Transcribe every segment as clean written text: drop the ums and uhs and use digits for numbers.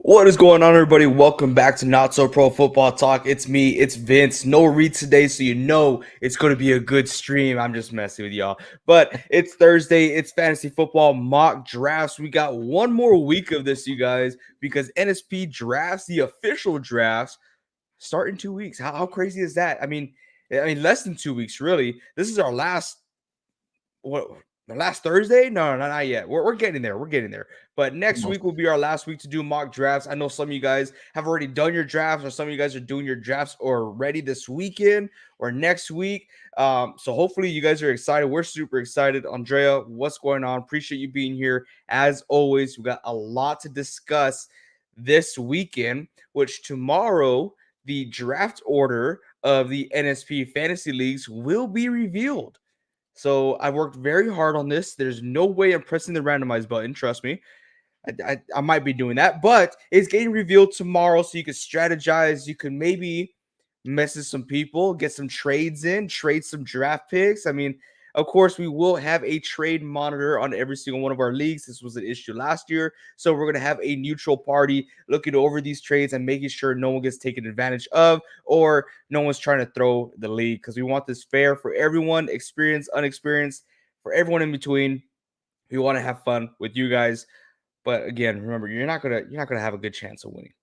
What is going on, everybody? Welcome back to Not So Pro Football Talk. It's me, it's Vince. No read today, so you know it's going to be a good stream. I'm just messing with y'all. But it's Thursday. It's fantasy football mock drafts. We got one more week of this, you guys, because NSP drafts, the official drafts, start in 2 weeks. How crazy is that? I mean, less than 2 weeks, really. This is our last the last Thursday? No, not yet. We're getting there. We're getting there. But next week will be our last week to do mock drafts. I know some of you guys have already done your drafts, or some of you guys are doing your drafts already this weekend or next week. So hopefully you guys are excited. We're super excited. Andrea, what's going on? Appreciate you being here. As always, we got a lot to discuss this weekend, which tomorrow the draft order of the NSP fantasy leagues will be revealed. So I worked very hard on this. There's no way I'm pressing the randomize button. Trust me. I might be doing that, but it's getting revealed tomorrow, so you can strategize. You can maybe message some people, get some trades in, trade some draft picks. I mean, of course, we will have a trade monitor on every single one of our leagues. This was an issue last year, so we're going to have a neutral party looking over these trades and making sure no one gets taken advantage of or no one's trying to throw the league, because we want this fair for everyone, experienced, unexperienced, for everyone in between. We want to have fun with you guys. But again, remember, you're not gonna have a good chance of winning.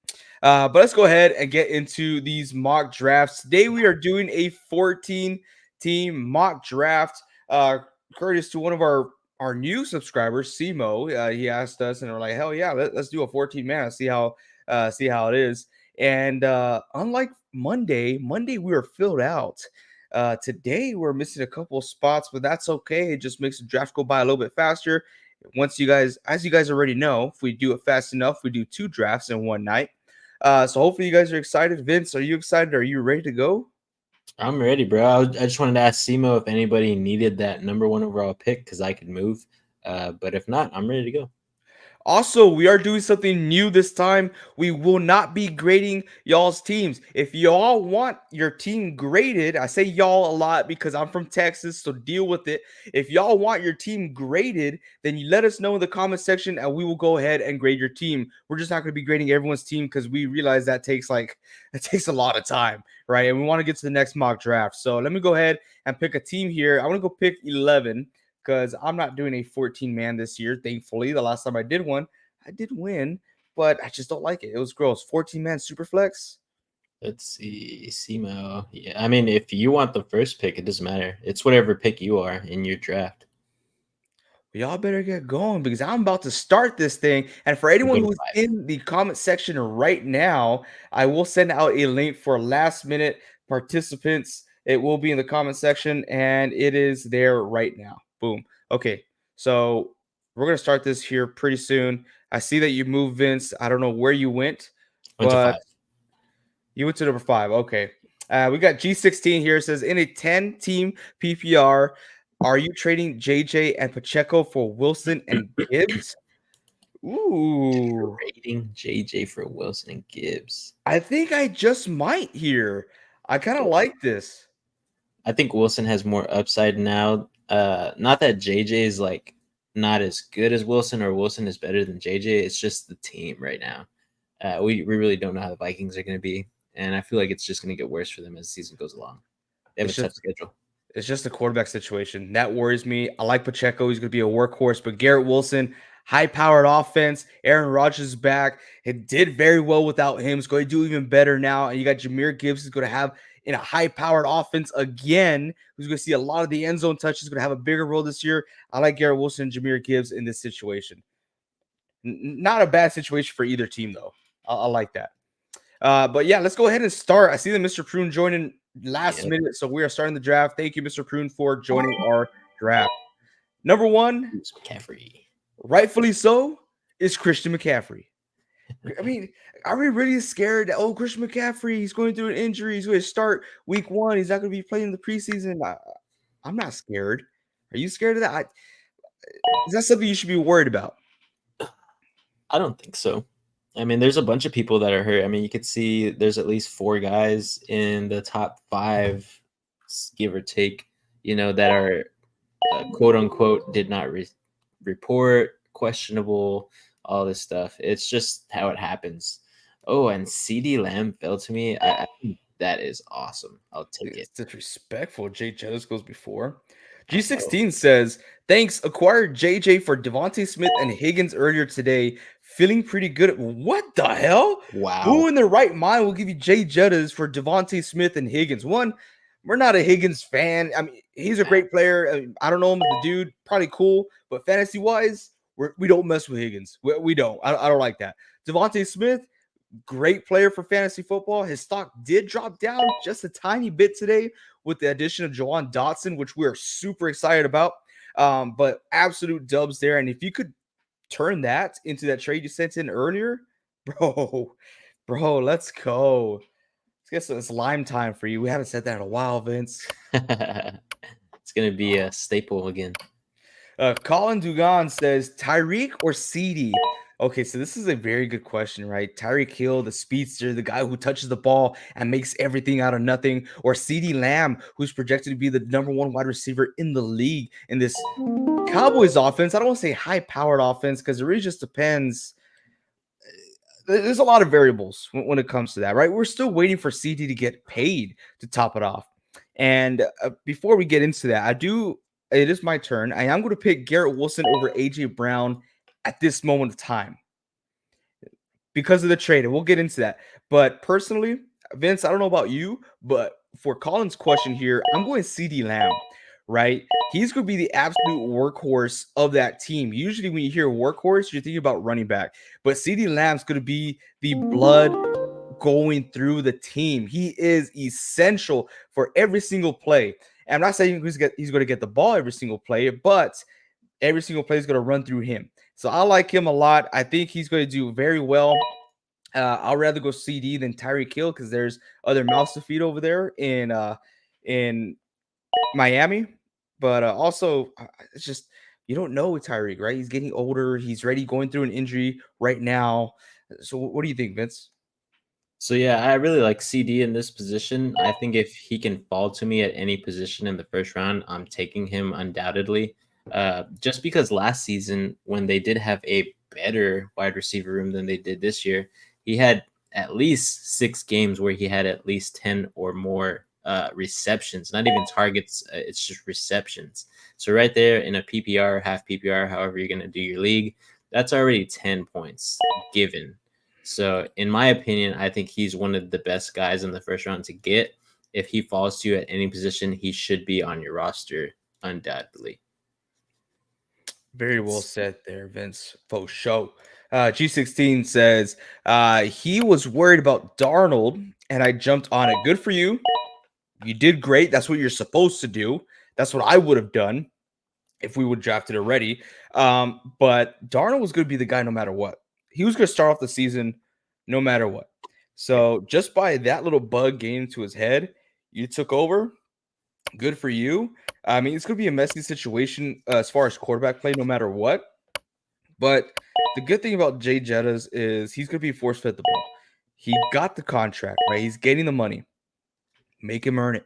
But let's go ahead and get into these mock drafts. Today we are doing a 14-team mock draft. Courteous to one of our new subscribers, Simo. He asked us, and we're like, hell yeah, let's do a 14-man. See how it is. And unlike Monday we were filled out. Today we're missing a couple of spots, but that's okay. It just makes the draft go by a little bit faster. As you guys already know, if we do it fast enough, we do 2 drafts in one night. So hopefully you guys are excited. Vince, are you excited? Are you ready to go? I'm ready, bro. I just wanted to ask Simo if anybody needed that number 1 overall pick because I could move. But if not, I'm ready to go. Also, we are doing something new this time. We will not be grading y'all's teams. If y'all want your team graded, I say y'all a lot because I'm from Texas, so deal with it. If y'all want your team graded, then you let us know in the comment section and we will go ahead and grade your team. We're just not going to be grading everyone's team because we realize that takes a lot of time, right? And we want to get to the next mock draft. So let me go ahead and pick a team here. I want to go pick 11. Because I'm not doing a 14-man this year, thankfully. The last time I did one, I did win, but I just don't like it. It was gross. 14-man super flex. Let's see, Simo. Yeah, I mean, if you want the first pick, it doesn't matter. It's whatever pick you are in your draft. Y'all better get going because I'm about to start this thing. And for anyone who's in the comment section right now, I will send out a link for last-minute participants. It will be in the comment section, and it is there right now. Boom. Okay, so we're going to start this here pretty soon. I see that you moved, Vince. I don't know where you went, but you went to number 5. Okay. We got G16 here. It says, in a 10-team PPR, are you trading JJ and Pacheco for Wilson and Gibbs? Ooh. Trading JJ for Wilson and Gibbs. I think I just might here. I kind of like this. I think Wilson has more upside now. Not that JJ is like not as good as Wilson or Wilson is better than JJ. It's just the team right now. We really don't know how the Vikings are going to be. And I feel like it's just going to get worse for them as the season goes along. They have a tough schedule. It's just a quarterback situation. That worries me. I like Pacheco. He's going to be a workhorse. But Garrett Wilson, high-powered offense. Aaron Rodgers is back. It did very well without him. It's going to do even better now. And you got Jahmyr Gibbs, who's going to have in a high-powered offense again, who's going to see a lot of the end zone touches, going to have a bigger role this year. I like Garrett Wilson and Jahmyr Gibbs in this situation. Not a bad situation for either team, though. I like that. But yeah, let's go ahead and start. I see that Mr. Prune joining last minute, so we are starting the draft. Thank you, Mr. Prune, for joining our draft. Number one, Bruce McCaffrey. rightfully so, is Christian McCaffrey. I mean, are we really scared that, oh, Christian McCaffrey, he's going through an injury, he's going to start week 1, he's not going to be playing in the preseason? I'm not scared. Are you scared of that? Is that something you should be worried about? I don't think so. I mean, there's a bunch of people that are hurt. I mean, you could see there's at least 4 guys in the top 5, give or take, that are quote unquote did not report, questionable, all this stuff. It's just how it happens. Oh, and CD Lamb fell to me. I think that is awesome. I'll take it. It's disrespectful. Jay Jettis goes before. I know. G16 says, thanks. Acquired JJ for Devontae Smith and Higgins earlier today. Feeling pretty good. What the hell? Wow. Who in their right mind will give you Jay Jettis for Devontae Smith and Higgins? One, we're not a Higgins fan. I mean, he's a great player. I don't know him as a dude. Probably cool. But fantasy wise, we don't mess with Higgins. We don't. I don't like that. Devontae Smith, great player for fantasy football. His stock did drop down just a tiny bit today with the addition of Jawan Dotson, which we're super excited about. But absolute dubs there. And if you could turn that into that trade you sent in earlier, bro, let's go. I guess it's lime time for you. We haven't said that in a while, Vince. It's going to be a staple again. Colin Dugan says Tyreek or CD. Okay, so this is a very good question, right? Tyreek Hill, the speedster, the guy who touches the ball and makes everything out of nothing, or CD Lamb, who's projected to be the number 1 wide receiver in the league in this Cowboys offense. I don't want to say high-powered offense because it really just depends. There's a lot of variables when it comes to that, right? We're still waiting for CD to get paid to top it off. And before we get into that, it is my turn. I am going to pick Garrett Wilson over AJ Brown at this moment of time because of the trade. And we'll get into that. But personally, Vince, I don't know about you, but for Colin's question here, I'm going CD Lamb, right? He's going to be the absolute workhorse of that team. Usually when you hear workhorse, you're thinking about running back. But CD Lamb's going to be the blood going through the team. He is essential for every single play. And I'm not saying he's going to get the ball every single play, but every single play is going to run through him. So I like him a lot. I think he's going to do very well. I'll rather go CD than Tyreek Hill because there's other mouths to feed over there in Miami. But also, it's just you don't know with Tyreek, right? He's getting older. He's already going through an injury right now. So what do you think, Vince? So yeah, I really like CD in this position. I think if he can fall to me at any position in the first round, I'm taking him undoubtedly. Just because last season, when they did have a better wide receiver room than they did this year, he had at least 6 games where he had at least 10 or more receptions, not even targets. It's just receptions. So right there in a PPR, half PPR, however you're going to do your league, that's already 10 points given. So, in my opinion, I think he's one of the best guys in the first round to get. If he falls to you at any position, he should be on your roster, undoubtedly. Very well said there, Vince. For show. G16 says he was worried about Darnold, and I jumped on it. Good for you. You did great. That's what you're supposed to do. That's what I would have done if we would have drafted already. But Darnold was going to be the guy no matter what. He was going to start off the season no matter what. So just by that little bug getting into his head, you took over. Good for you. I mean, it's going to be a messy situation as far as quarterback play no matter what. But the good thing about Jay Jettas is he's going to be force fed the ball. He got the contract, right? He's getting the money. Make him earn it.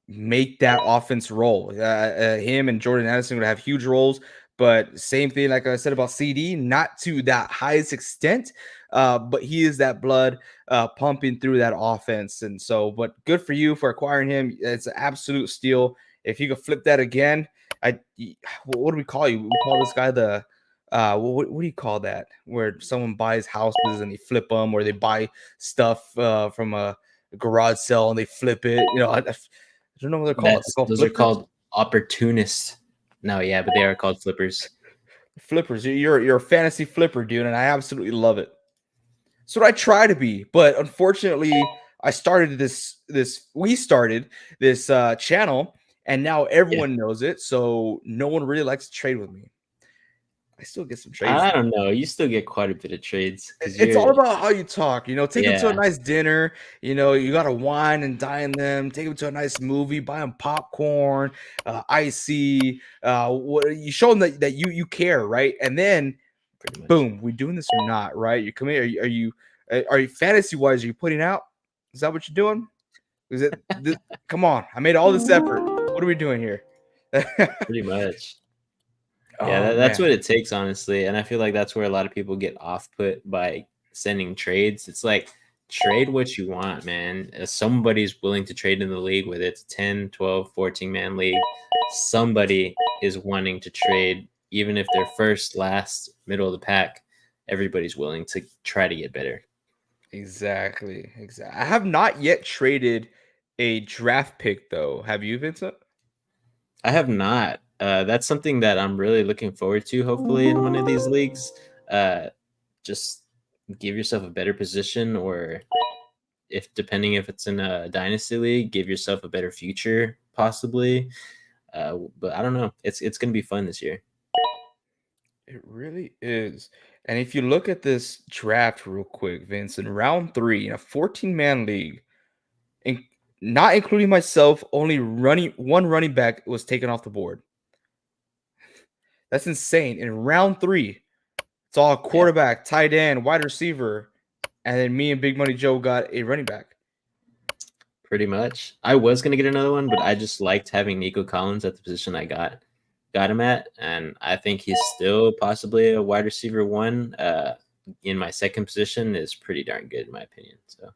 Make that offense roll. Him and Jordan Addison would have huge roles, but same thing like I said about CD, not to that highest extent, but he is that blood pumping through that offense. And so, but good for you for acquiring him. It's an absolute steal. If you could flip that again, what do we call you? We call this guy the what do you call that? Where someone buys houses and they flip them, or they buy stuff from a garage sale and they flip it. I don't know what they're called. They're called Those flippers? are called opportunists. No, yeah, but they are called flippers. Flippers. You're a fantasy flipper, dude, and I absolutely love it. So I try to be, but unfortunately, we started this channel, and now everyone knows it. So no one really likes to trade with me. I still get some trades. I don't know. You still get quite a bit of trades because It's you're all about how you talk. Take them to a yeah, nice dinner. You got to wine and dine them. Take them to a nice movie. Buy them popcorn, icy. What you show them that you care, right? And then pretty much. boom, we doing this or not, right? You come here. Are you fantasy wise? Are you putting out? Is that what you're doing? Is it? Come on, I made all this effort. What are we doing here? Pretty much. Yeah, Oh that's man, what it takes, honestly. And I feel like that's where a lot of people get off put by sending trades. It's like trade what you want, man. Somebody's willing to trade in the league, whether it's 10, 12, 14 man league. Somebody is wanting to trade, even if they're first, last, middle of the pack. Everybody's willing to try to get better. exactly. I have not yet traded a draft pick though. Have you, Vincent? I have not. That's something that I'm really looking forward to, hopefully, in one of these leagues. Just give yourself a better position, or if depending if it's in a dynasty league, give yourself a better future, possibly. But I don't know. It's gonna be fun this year. It really is. And if you look at this draft real quick, Vince, in round 3 in a 14-man league, in, not including myself, only one running back was taken off the board. That's insane. In round 3, it's all Yeah, quarterback, tight end, wide receiver, and then me and Big Money Joe got a running back. pretty much. I was gonna get another one, but I just liked having Nico Collins at the position I got him at, and I think he's still possibly a wide receiver one. In my second position is pretty darn good in my opinion. So,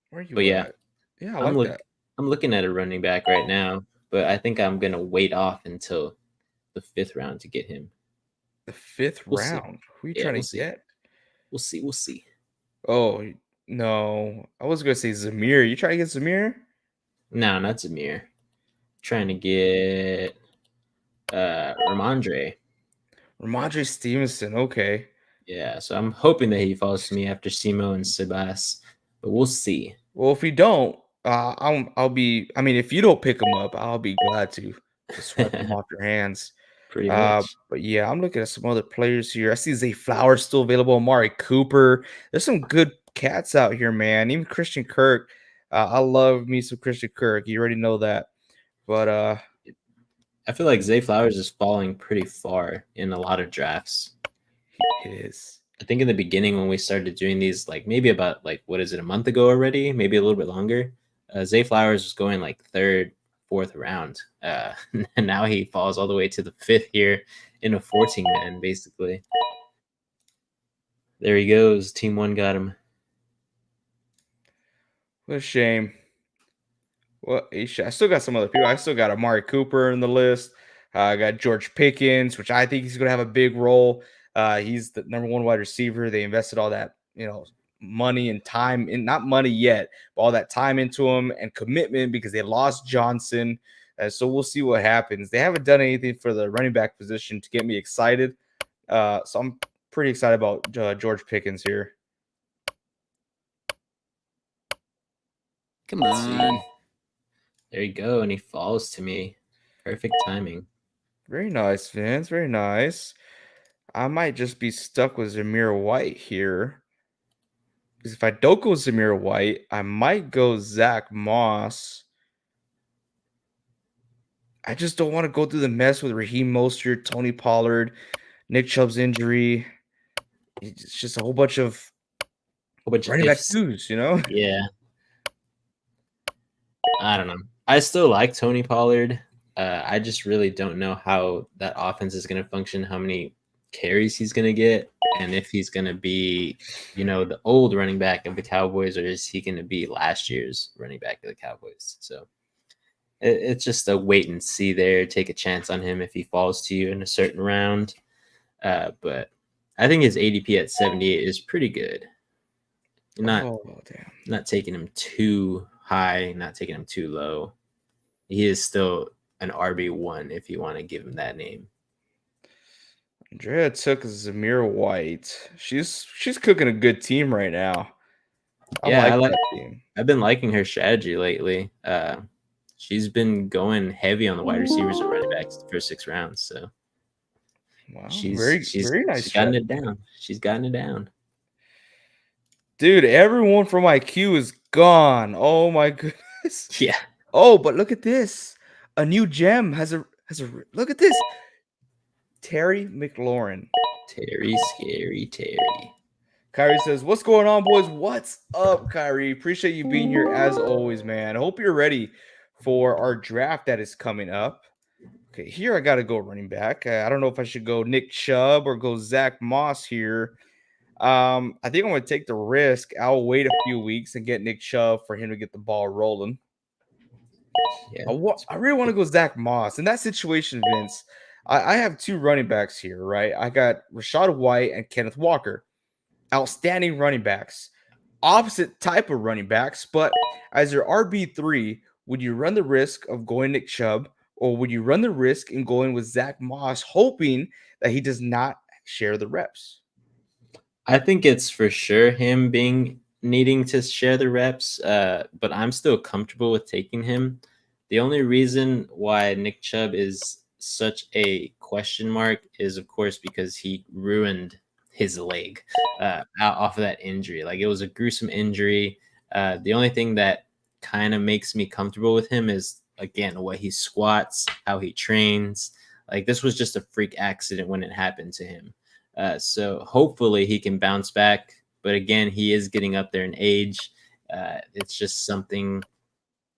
Where are but you yeah, at? Yeah, I I'm like look that. I'm looking at a running back right now, but I think I'm gonna wait off until the 5th round to get him. The 5th We'll see. round. Who are you Yeah, trying we'll to see. get? We'll see. We'll see. Oh, no. I was going to say Zamir. You trying to get Zamir? No, not Zamir. Trying to get Ramondre. Ramondre Stevenson. Okay. Yeah, so I'm hoping that he falls to me after Simo and Sebas, but we'll see. Well, if we don't, I'll be. I mean, if you don't pick him up, I'll be glad to swipe him off your hands. Pretty much. But yeah, I'm looking at some other players here. I see Zay Flowers still available. Amari Cooper. There's some good cats out here, man. Even Christian Kirk. I love me some Christian Kirk. You already know that. But I feel like Zay Flowers is falling pretty far in a lot of drafts. it is. I think in the beginning when we started doing these, like maybe about like what is it, a month ago already, maybe a little bit longer. Zay Flowers was going like 3rd, 4th round, and now he falls all the way to the 5th here in a 14-man, basically. There he goes. Team 1 got him. What a shame. Well, I still got some other people. I still got Amari Cooper in the list. I got George Pickens, which I think he's going to have a big role. He's the number 1 wide receiver. They invested all that, money and time, and not money yet, but all that time into him and commitment because they lost Johnson. So we'll see what happens. They haven't done anything for the running back position to get me excited. So I'm pretty excited about George Pickens here. Come on. There you go. And he falls to me. Perfect timing. Very nice, Vince. Very nice. I might just be stuck with Zamir White here. Because if I don't go Zamir White, I might go Zach Moss. I just don't want to go through the mess with Raheem Mostert, Tony Pollard, Nick Chubb's injury. It's just a whole bunch of running back Ifs. twos, Yeah. I don't know. I still like Tony Pollard. I just really don't know how that offense is going to function, how many carries he's going to get, and if he's going to be, the old running back of the Cowboys, or is he going to be last year's running back of the Cowboys? So it's just a wait and see there. Take a chance on him if he falls to you in a certain round. But I think his ADP at 78 is pretty good. Not taking him too high, not taking him too low. He is still an RB1 if you want to give him that name. Andrea took Zamir White. She's cooking a good team right now. I like that team. I've been liking her strategy lately. she's been going heavy on the wide receivers and running backs the first 6 rounds. So Wow, she's very she's very nice she's gotten stretch. it down. She's gotten it down. Dude, everyone from my queue is gone. Oh my goodness. Yeah, Oh, but look at this. A new gem has a look at this. Terry McLaurin. Terry, scary Terry. Kyrie says, "What's going on, boys? What's up, Kyrie? Appreciate you being here as always, man. Hope you're ready for our draft that is coming up." Okay, here I got to go running back. I don't know if I should go Nick Chubb or go Zach Moss here. I think I'm going to take the risk. I'll wait a few weeks and get Nick Chubb for him to get the ball rolling. Yeah, I really want to go Zach Moss. In that situation, Vince, I have two running backs here, right? I got Rashad White and Kenneth Walker. Outstanding running backs. Opposite type of running backs, but as your RB3, would you run the risk of going Nick Chubb or would you run the risk in going with Zach Moss, hoping that he does not share the reps? I think it's for sure him being needing to share the reps, but I'm still comfortable with taking him. The only reason why Nick Chubb is such a question mark is, of course, because he ruined his leg off of that injury. Like, it was a gruesome injury. The only thing that kind of makes me comfortable with him is, again, what he squats, how he trains. Like, this was just a freak accident when it happened to him. So hopefully he can bounce back. But again, he is getting up there in age. It's just something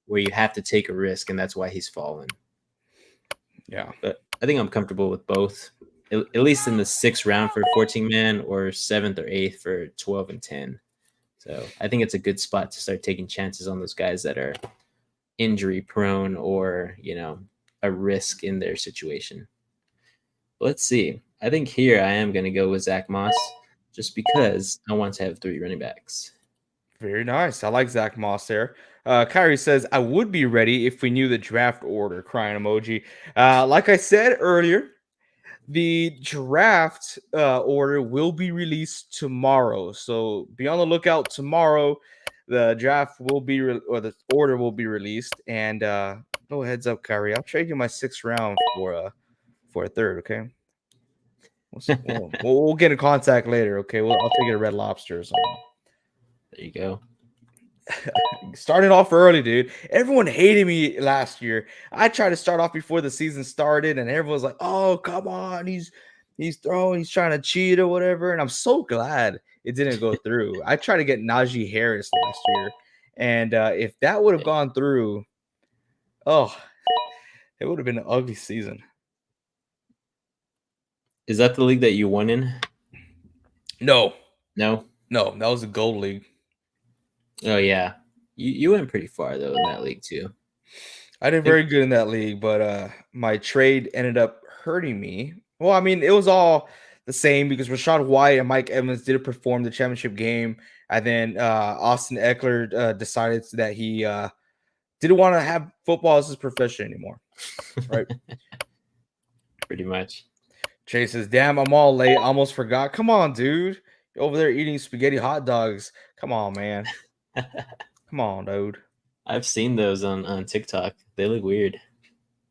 where you have to take a risk, and that's why he's fallen. Yeah. But I think I'm comfortable with both, at least in the 6th round for 14-man or 7th or 8th for 12 and 10. So I think it's a good spot to start taking chances on those guys that are injury prone or, a risk in their situation. Let's see. I think here I am going to go with Zach Moss just because I want to have 3 running backs. Very nice. I like Zach Moss there. Kyrie says, I would be ready if we knew the draft order. Crying emoji. Like I said earlier, the draft order will be released tomorrow. So be on the lookout tomorrow. The draft will be, or the order will be released. And no heads up, Kyrie. I'll trade you my 6th round for a 3rd, okay? We'll get in contact later, okay? I'll take it to Red Lobster or something. There you go. Starting off early, dude. Everyone hated me last year. I tried to start off before the season started, and everyone's like, "Oh, come on, he's throwing, he's trying to cheat or whatever." And I'm so glad it didn't go through. I tried to get Najee Harris last year, and if that would have gone through, oh, it would have been an ugly season. Is that the league that you won in? No, No? that was a gold league. Oh, yeah. You went pretty far, though, in that league, too. I did very good in that league, but my trade ended up hurting me. Well, I mean, it was all the same because Rashad White and Mike Evans didn't perform the championship game, and then Austin Eckler decided that he didn't want to have football as his profession anymore. Right? Pretty much. Chase says, "Damn, I'm all late. Almost forgot. Come on, dude. You're over there eating spaghetti hot dogs. Come on, man. Come on, dude." I've seen those on TikTok. They look weird.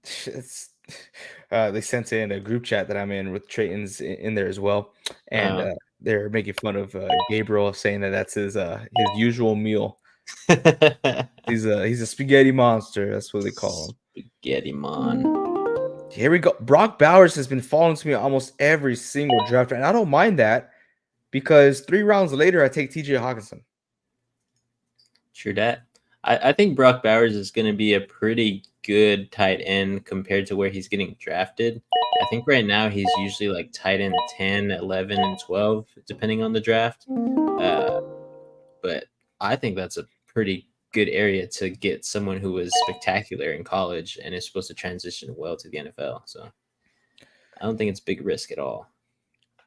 It's they sent in a group chat that I'm in with Trayton's in there as well, and they're making fun of Gabriel, saying that that's his usual meal. He's a spaghetti monster. That's what they call him. Spaghetti mon. Here we go. Brock Bowers has been following to me almost every single draft, and I don't mind that because 3 rounds later, I take TJ Hawkinson. True that. I think Brock Bowers is going to be a pretty good tight end compared to where he's getting drafted. I think right now he's usually like tight end 10, 11, and 12, depending on the draft. But I think that's a pretty good area to get someone who was spectacular in college and is supposed to transition well to the NFL. So I don't think it's big risk at all.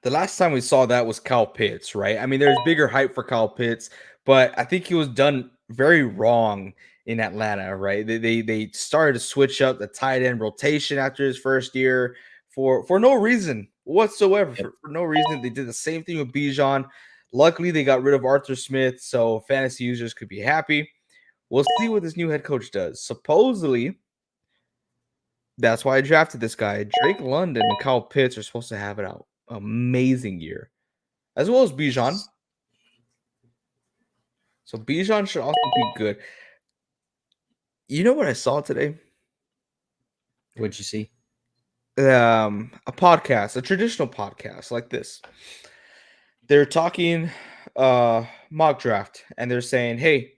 The last time we saw that was Kyle Pitts, right? I mean, there's bigger hype for Kyle Pitts, but I think he was done very wrong in Atlanta, right? They started to switch up the tight end rotation after his first year for no reason whatsoever. Yep. For no reason. They did the same thing with Bijan. Luckily, they got rid of Arthur Smith, so fantasy users could be happy. We'll see what this new head coach does. Supposedly, That's why I drafted this guy. Drake London and Kyle Pitts are supposed to have an amazing year, as well as Bijan. So Bijan should also be good. You know what I saw today? What'd you see? A podcast, a traditional podcast like this. They're talking mock draft, and they're saying, "Hey,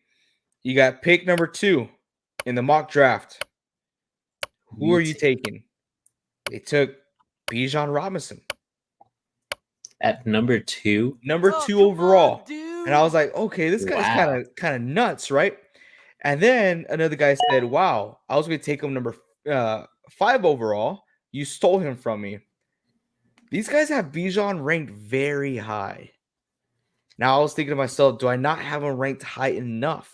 you got pick number 2 in the mock draft. Who are you taking?" They took Bijan Robinson, At number 2? number 2 overall. And I was like, okay, this guy's Wow. kind of nuts, right? And then another guy said, wow, I was going to take him number 5 overall. You stole him from me. These guys have Bijan ranked very high. Now I was thinking to myself, do I not have him ranked high enough?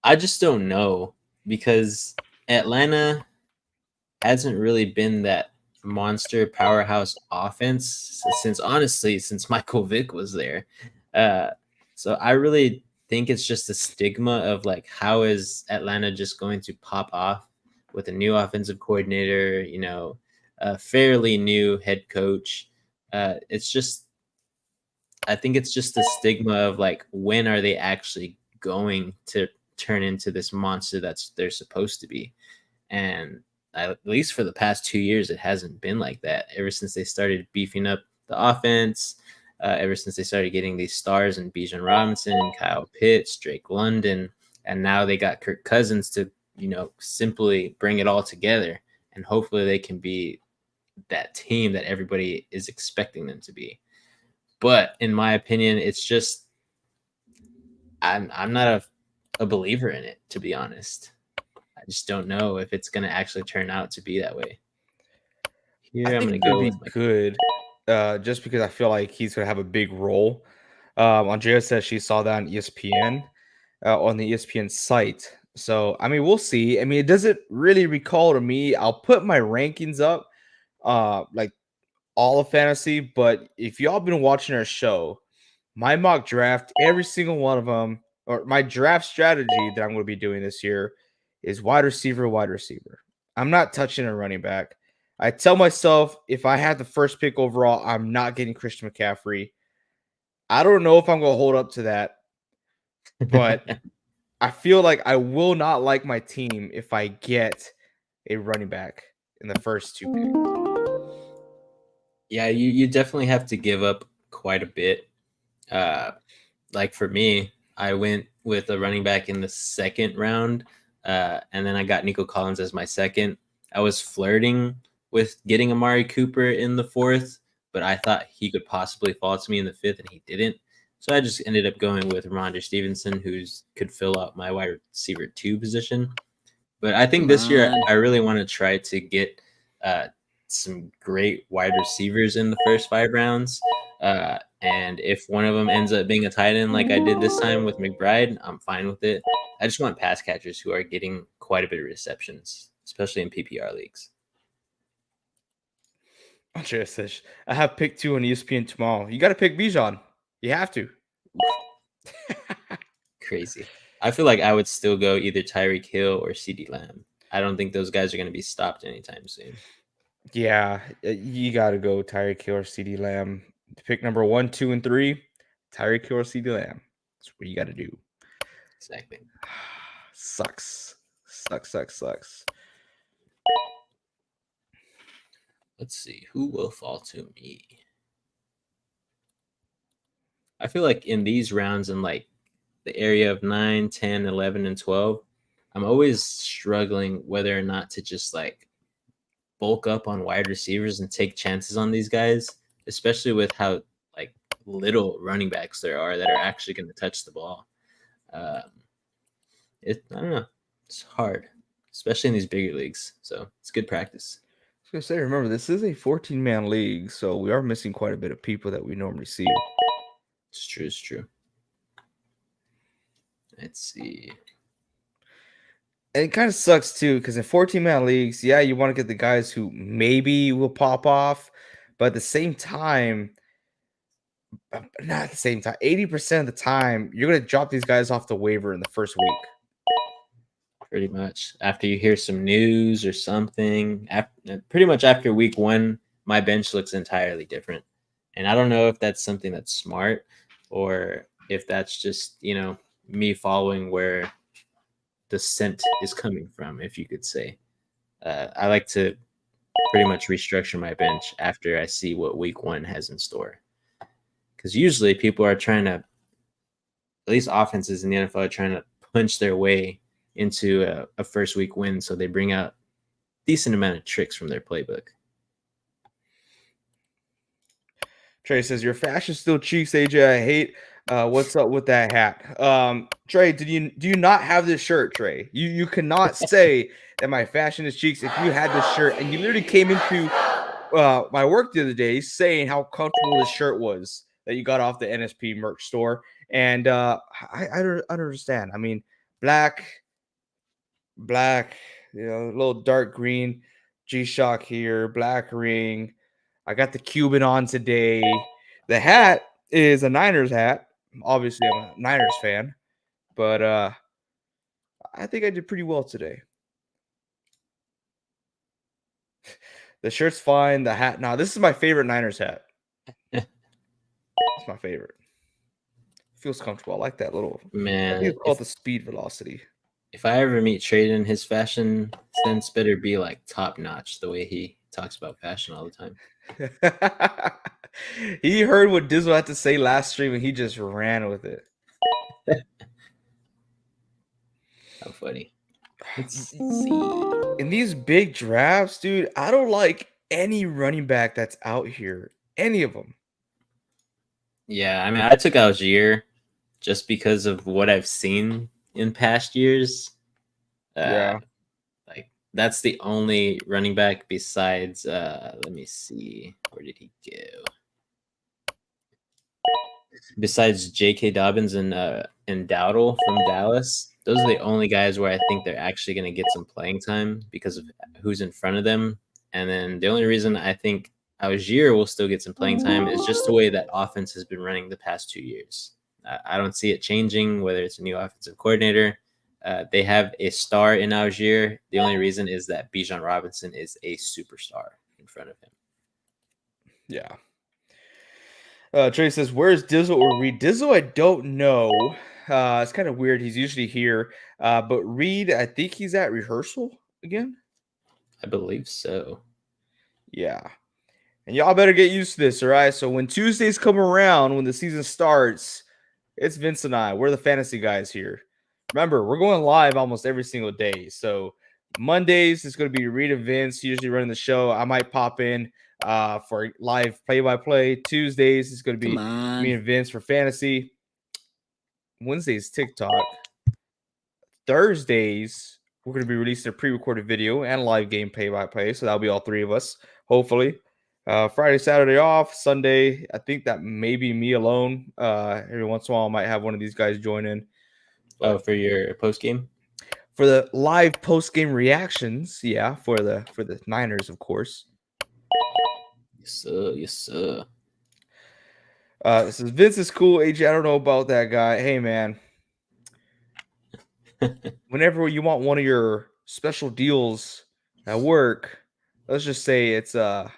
I just don't know because Atlanta hasn't really been that monster powerhouse offense since Michael Vick was there. Uh, so I really think it's just a stigma of like, how is Atlanta just going to pop off with a new offensive coordinator, a fairly new head coach? It's just, I think it's just a stigma of like, when are they actually going to turn into this monster they're supposed to be? And at least for the past 2 years, it hasn't been like that. Ever since they started beefing up the offense, ever since they started getting these stars in Bijan Robinson, Kyle Pitts, Drake London, and now they got Kirk Cousins to, simply bring it all together. And hopefully they can be that team that everybody is expecting them to be. But in my opinion, it's just I'm not a believer in it, to be honest. I just don't know if it's going to actually turn out to be that way. I Here, I'm think going it's to gonna go be with my good, just because I feel like he's gonna have a big role. Andrea says she saw that on ESPN, on the ESPN site. So I mean, we'll see. I mean, it doesn't really recall to me. I'll put my rankings up, like all of fantasy. But if y'all been watching our show, my mock draft, every single one of them, or my draft strategy that I'm going to be doing this year is wide receiver, wide receiver. I'm not touching a running back. I tell myself if I had the first pick overall, I'm not getting Christian McCaffrey. I don't know if I'm going to hold up to that, but I feel like I will not like my team if I get a running back in the first 2 picks. Yeah, you definitely have to give up quite a bit. Uh, like for me, I went with a running back in the second round, and then I got Nico Collins as my second. I was flirting with getting Amari Cooper in the fourth, but I thought he could possibly fall to me in the fifth, and he didn't. So I just ended up going with Ramondre Stevenson, who's could fill out my wide receiver 2 position. But I think this year I really want to try to get uh, some great wide receivers in the first 5 rounds. And if one of them ends up being a tight end like I did this time with McBride, I'm fine with it. I just want pass catchers who are getting quite a bit of receptions, especially in PPR leagues. Andrea says, I have pick 2 on ESPN tomorrow. You got to pick Bijan. You have to. Crazy. I feel like I would still go either Tyreek Hill or CeeDee Lamb. I don't think those guys are going to be stopped anytime soon. Yeah, you got to go Tyreek Hill or CeeDee Lamb. Pick number 1, 2, and 3. Tyreek Hill or CeeDee Lamb. That's what you got to do. Exactly. Sucks. Sucks. Let's see. Who will fall to me? I feel like in these rounds, in like the area of 9, 10, 11, and 12, I'm always struggling whether or not to just like bulk up on wide receivers and take chances on these guys, especially with how like little running backs there are that are actually going to touch the ball. Um, I don't know. It's hard, especially in these bigger leagues. So it's good practice. I was going to say, remember, this is a 14-man league, so we are missing quite a bit of people that we normally see. It's true. It's true. Let's see. And it kind of sucks too, because in 14-man leagues, yeah, you want to get the guys who maybe will pop off, but at the same time, not at the same time, 80% of the time, you're going to drop these guys off the waiver in the first week. Pretty much. After you hear some news or something, pretty much after week 1, my bench looks entirely different. And I don't know if that's something that's smart or if that's just, me following where the scent is coming from, if you could say. I like to pretty much restructure my bench after I see what week 1 has in store. Because usually people are trying to, at least offenses in the NFL, are trying to punch their way into a first week win. So they bring out decent amount of tricks from their playbook. Trey says your fashion still cheeks, AJ. I hate. What's up with that hat? Trey, do you not have this shirt, Trey? You cannot say that my fashion is cheeks if you had this shirt and you literally came into my work the other day saying how comfortable this shirt was that you got off the NSP merch store. And I don't understand. I mean, black, a little dark green, G-Shock here, black ring. I got the Cuban on today. The hat is a Niners hat. Obviously, I'm a Niners fan, but I think I did pretty well today. The shirt's fine. The hat, now this is my favorite Niners hat. It's my favorite. Feels comfortable. I like that little. I think Man, it's called the speed velocity. if I ever meet Traden, his fashion sense better be like top notch. The way he talks about fashion all the time. He heard what Dizzle had to say last stream and he just ran with it. How funny. Let's see. In these big drafts, dude, I don't like any running back that's out here. Any of them. Yeah, I mean, I took Algier just because of what I've seen in past years. Yeah. Like that's the only running back besides let me see, where did he go? Besides J.K. Dobbins and Dowdle from Dallas, those are the only guys where I think they're actually going to get some playing time because of who's in front of them. And then the only reason I think Algier will still get some playing time is just the way that offense has been running the past 2 years. I don't see it changing, whether it's a new offensive coordinator. They have a star in Algier. The only reason is that Bijan Robinson is a superstar in front of him. Yeah. Trey says, "Where's Dizzle or Reed?" Dizzle, I don't know. It's kind of weird. He's usually here, but Reed, I think he's at rehearsal again. I believe so. Yeah, and y'all better get used to this, all right? So when Tuesdays come around, when the season starts, it's Vince and I. We're the fantasy guys here. Remember, we're going live almost every single day. So Mondays it's going to be Reed and Vince usually running the show. I might pop in for live play-by-play. Tuesdays it's going to be me and Vince for fantasy. Wednesdays TikTok. Thursdays we're going to be releasing a pre-recorded video and live game play-by-play. So that'll be all three of us, hopefully. Friday, Saturday off. Sunday, I think that may be me alone. Every once in a while, I might have one of these guys join in. Oh, for your post game? For the live post game reactions, yeah, for the Niners, of course. Yes, sir. Yes, sir. This is Vince is cool. AJ, I don't know about that guy. Hey, man. Whenever you want one of your special deals at work, let's just say it's gonna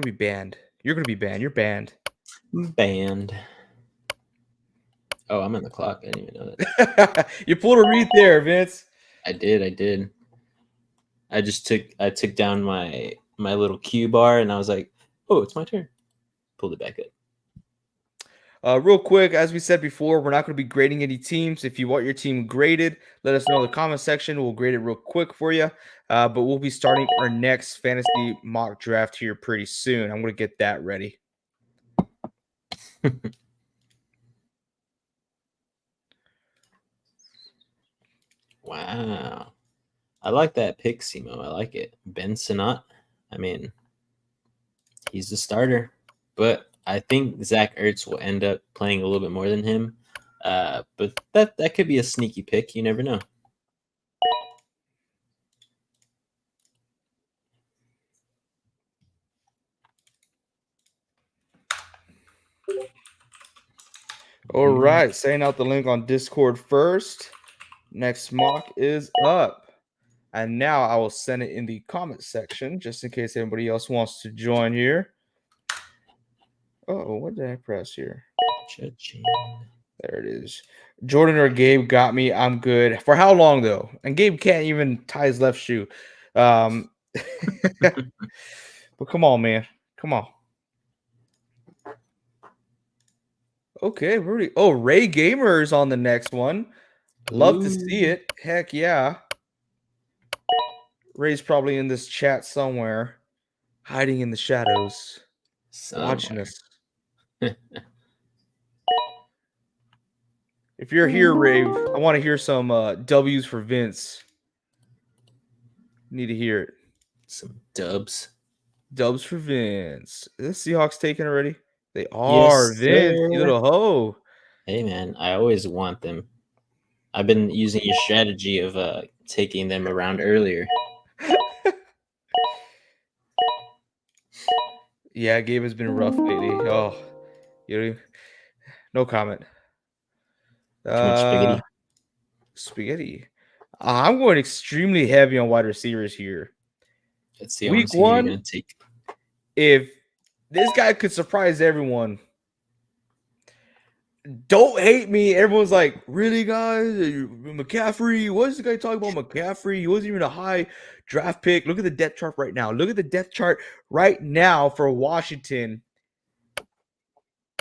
be banned. You're gonna be banned. You're banned. Banned. Oh, I'm on the clock. I didn't even know that. You pulled a Reed there, Vince. I did. I took down my little cue bar and I was like, oh, it's my turn. Pulled it back up. Real quick, as we said before, we're not going to be grading any teams. If you want your team graded, let us know in the comment section. We'll grade it real quick for you. But we'll be starting our next fantasy mock draft here pretty soon. I'm going to get that ready. Wow. I like that pick, Simo. I like it. Ben Sinnott. I mean, he's the starter. But I think Zach Ertz will end up playing a little bit more than him. But that could be a sneaky pick. You never know. All right. Saying out the link on Discord first. Next mock is up. And now I will send it in the comment section just in case anybody else wants to join here. Oh, what did I press here? Cha-ching. There it is. Jordan or Gabe got me. I'm good. For how long though? And Gabe can't even tie his left shoe. But come on, man. Come on. Okay, Rudy. Oh, Ray Gamer is on the next one. Love to see Ooh. it. Heck yeah. Ray's probably in this chat somewhere, hiding in the shadows, watching Somewhere. us. If you're here, Rave, I want to hear some W's for Vince. Need to hear it. Some dubs. Dubs for Vince. Is the Seahawks taken already? They are. Yes, Vince, you sir. little hoe. Hey, man, I always want them. I've been using your strategy of taking them around earlier. Yeah, Gabe has been rough lately. Oh, you no comment. Too much spaghetti. Spaghetti. I'm going extremely heavy on wide receivers here. Let's see. I want Week to see who you're 1, gonna take. if this guy could surprise everyone, don't hate me. Everyone's like, really, guys? McCaffrey? What is the guy talking about? McCaffrey? He wasn't even a high draft pick. Look at the depth chart right now. Look at the depth chart right now for Washington.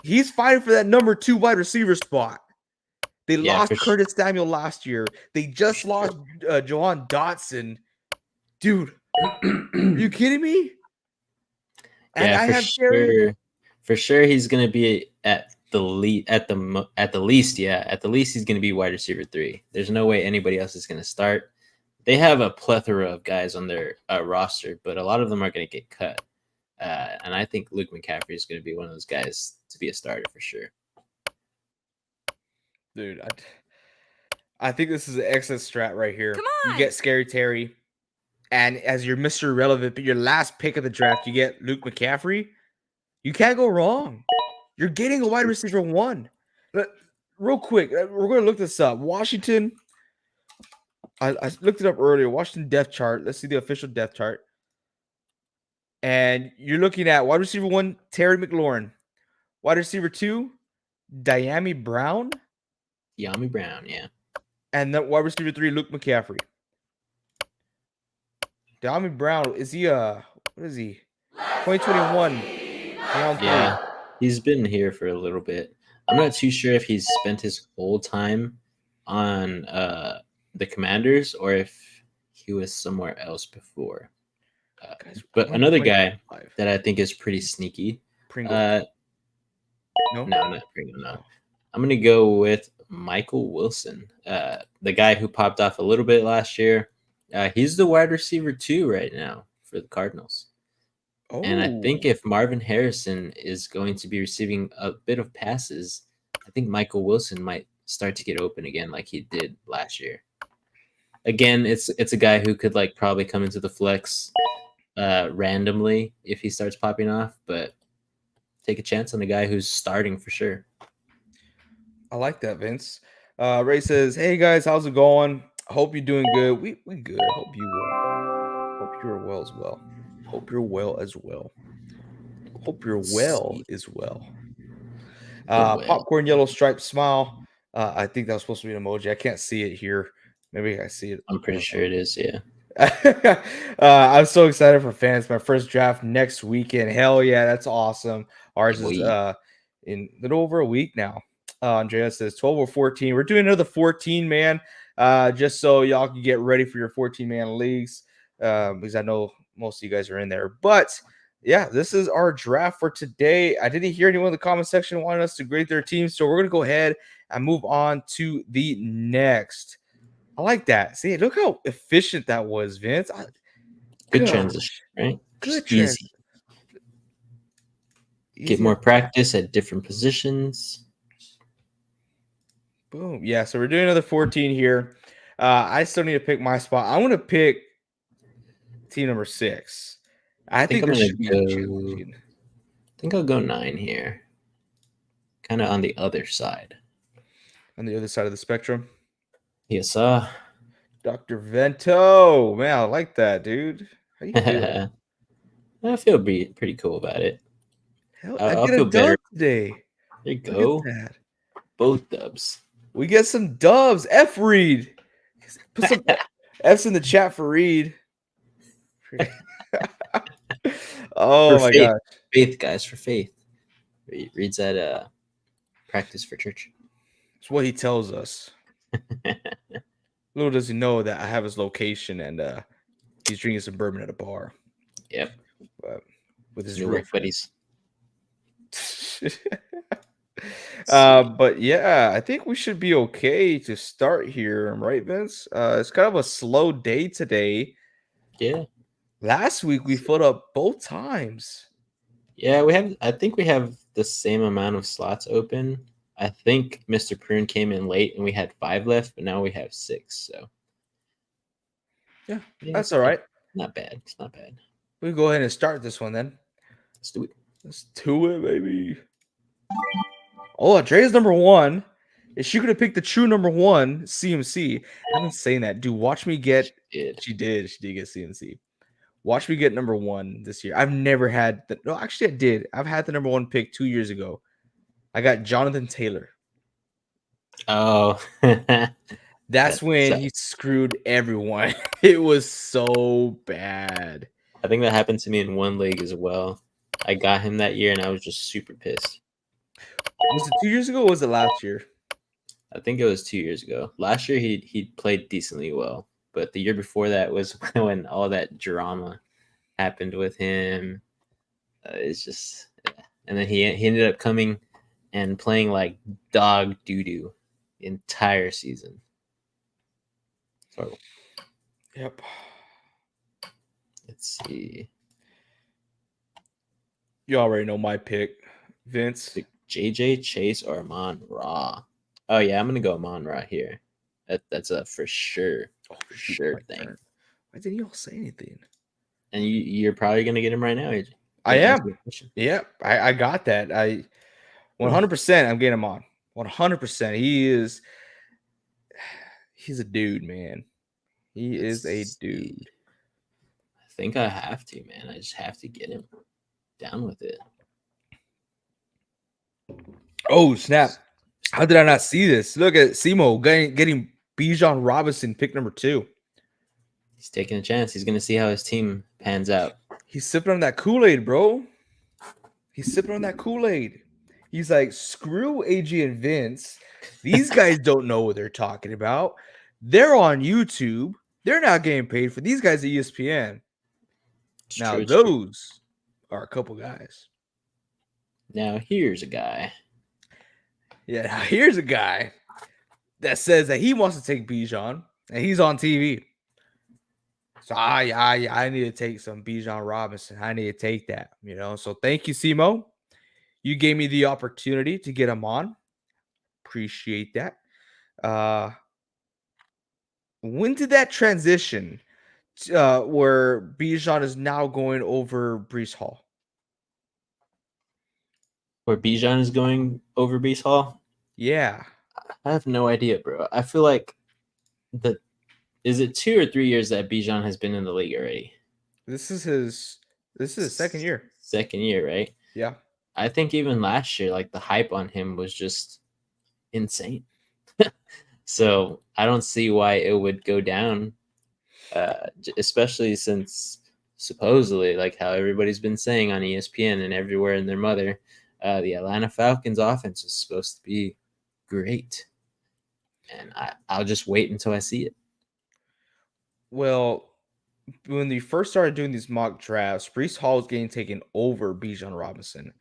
He's fighting for that number 2 wide receiver spot. They lost Curtis Samuel last year. They just lost Jahan Dotson. Dude, are you kidding me? And Yeah, I for have sure. Terry. For sure, he's gonna be at the least. At the least, yeah. At the least, he's gonna be wide receiver 3. There's no way anybody else is gonna start. They have a plethora of guys on their roster, but a lot of them are gonna get cut. And I think Luke McCaffrey is gonna be one of those guys to be a starter for sure. Dude, I think this is an excellent strat right here. You get Scary Terry, and as your Mr. Irrelevant, but your last pick of the draft, you get Luke McCaffrey. You can't go wrong. You're getting a wide receiver 1. Real quick, we're going to look this up. Washington, I looked it up earlier. Washington depth chart. Let's see the official depth chart. And you're looking at wide receiver 1, Terry McLaurin. Wide receiver 2, Dyami Brown. Yami Brown, yeah. And then wide receiver 3, Luke McCaffrey. Dyami Brown, is he what is he? 2021. Yeah, he's been here for a little bit. I'm not too sure if he's spent his whole time on the Commanders or if he was somewhere else before. But another guy that I think is pretty sneaky. Pringle. No, not Pringle. No, I'm gonna go with Michael Wilson, the guy who popped off a little bit last year. He's the wide receiver 2 right now for the Cardinals. Oh. And I think if Marvin Harrison is going to be receiving a bit of passes, I think Michael Wilson might start to get open again like he did last year. Again, it's a guy who could like probably come into the flex randomly if he starts popping off, but take a chance on the guy who's starting for sure. I like that, Vince. Ray says, "Hey guys, how's it going? Hope you're doing good. We good. Hope you hope you're well as well. Hope you're well as well. Hope you're well as well." Popcorn yellow striped smile. I think that was supposed to be an emoji. I can't see it here. Maybe I see it. I'm pretty sure it is. Yeah. I'm so excited for fans. My first draft next weekend. Hell yeah, that's awesome. Ours is in a little over a week now. Andrea says 12 or 14. We're doing another 14 man, just so y'all can get ready for your 14-man leagues, because I know most of you guys are in there. But yeah, this is our draft for today. I didn't hear anyone in the comment section wanting us to grade their team, so we're gonna go ahead and move on to the next. I like that. See, look how efficient that was, Vince. Good transition, right? Good transition. Easy. Get more practice at different positions. Boom. Yeah, so we're doing another 14 here. I still need to pick my spot. I want to pick team number 6. I think this should be challenging. I think I'll go 9 here. Kind of on the other side. On the other side of the spectrum. Yes, sir. Dr. Vento. Man, I like that, dude. How you feeling? I feel pretty cool about it. Hell, I I'll get a feel better. dub today. There you Look at go. that. Both dubs. We get some dubs. F Reed. Put some F's in the chat for Reed. For Oh my faith. gosh. Faith, guys, for faith. Reads that practice for church. It's what he tells us. Little does he know that I have his location and he's drinking some bourbon at a bar. Yep. But with his New real life buddies. friends. See. But yeah, I think we should be okay to start here, right, Vince? It's kind of a slow day today. Yeah. Last week we filled up both times. Yeah, I think we have the same amount of slots open. I think Mr. Prune came in late and we had 5 left, but now we have 6. So Yeah, yeah, that's it's all right. not bad. It's not bad. We can go ahead and start this one then. Let's do it. Let's do it, baby. Oh, Dre's number one. If she could have picked the true number one, CMC. I've been saying that. Dude, watch me get. She did. She did get CMC. Watch me get number one this year. I've never had the. No, actually, I did. I've had the number one pick 2 years ago. I got Jonathan Taylor. Oh, That's when so, he screwed everyone. It was so bad. I think that happened to me in one league as well. I got him that year and I was just super pissed. Was it 2 years ago or was it last year? I think it was 2 years ago. Last year he played decently well, but the year before that was when all that drama happened with him. It's just, yeah. And then he ended up coming and playing like dog doo doo the entire season. Horrible. Yep. Let's see. You already know my pick, Vince. JJ, Chase, or Amon Ra? Oh yeah, I'm gonna go Amon Ra here. That's a for sure, for sure thing. Why didn't you all say anything? And you're probably gonna get him right now, AJ. I am. Yeah, I got that. 100%. I'm getting him on. 100%. He's a dude, man. He is a dude. I think I have to, man. I just have to get him down with it. Oh snap! How did I not see this? Look at Simo getting Bijan Robinson pick number 2. He's taking a chance. He's gonna see how his team pans out. He's sipping on that Kool-Aid, bro. He's sipping on that Kool-Aid. He's like, screw AG and Vince. These guys don't know what they're talking about. They're on YouTube. They're not getting paid for these guys at ESPN. It's Now, true, those are a couple guys. Now, here's a guy. Yeah, now here's a guy that says that he wants to take Bijan, and he's on TV. So I need to take some Bijan Robinson. I need to take that, So thank you, Simo. You gave me the opportunity to get him on. Appreciate that. When did that transition where Bijan is now going over Brees Hall? Where Bijan is going over Brees Hall? Yeah. I have no idea, bro. I feel like is it 2 or 3 years that Bijan has been in the league already? This is his second year. Second year, right? Yeah. I think even last year, like the hype on him was just insane. So I don't see why it would go down, especially since supposedly, like how everybody's been saying on ESPN and everywhere in their mother, the Atlanta Falcons offense is supposed to be great. And I'll just wait until I see it. Well, when they first started doing these mock drafts, Brees Hall was getting taken over Bijan Robinson.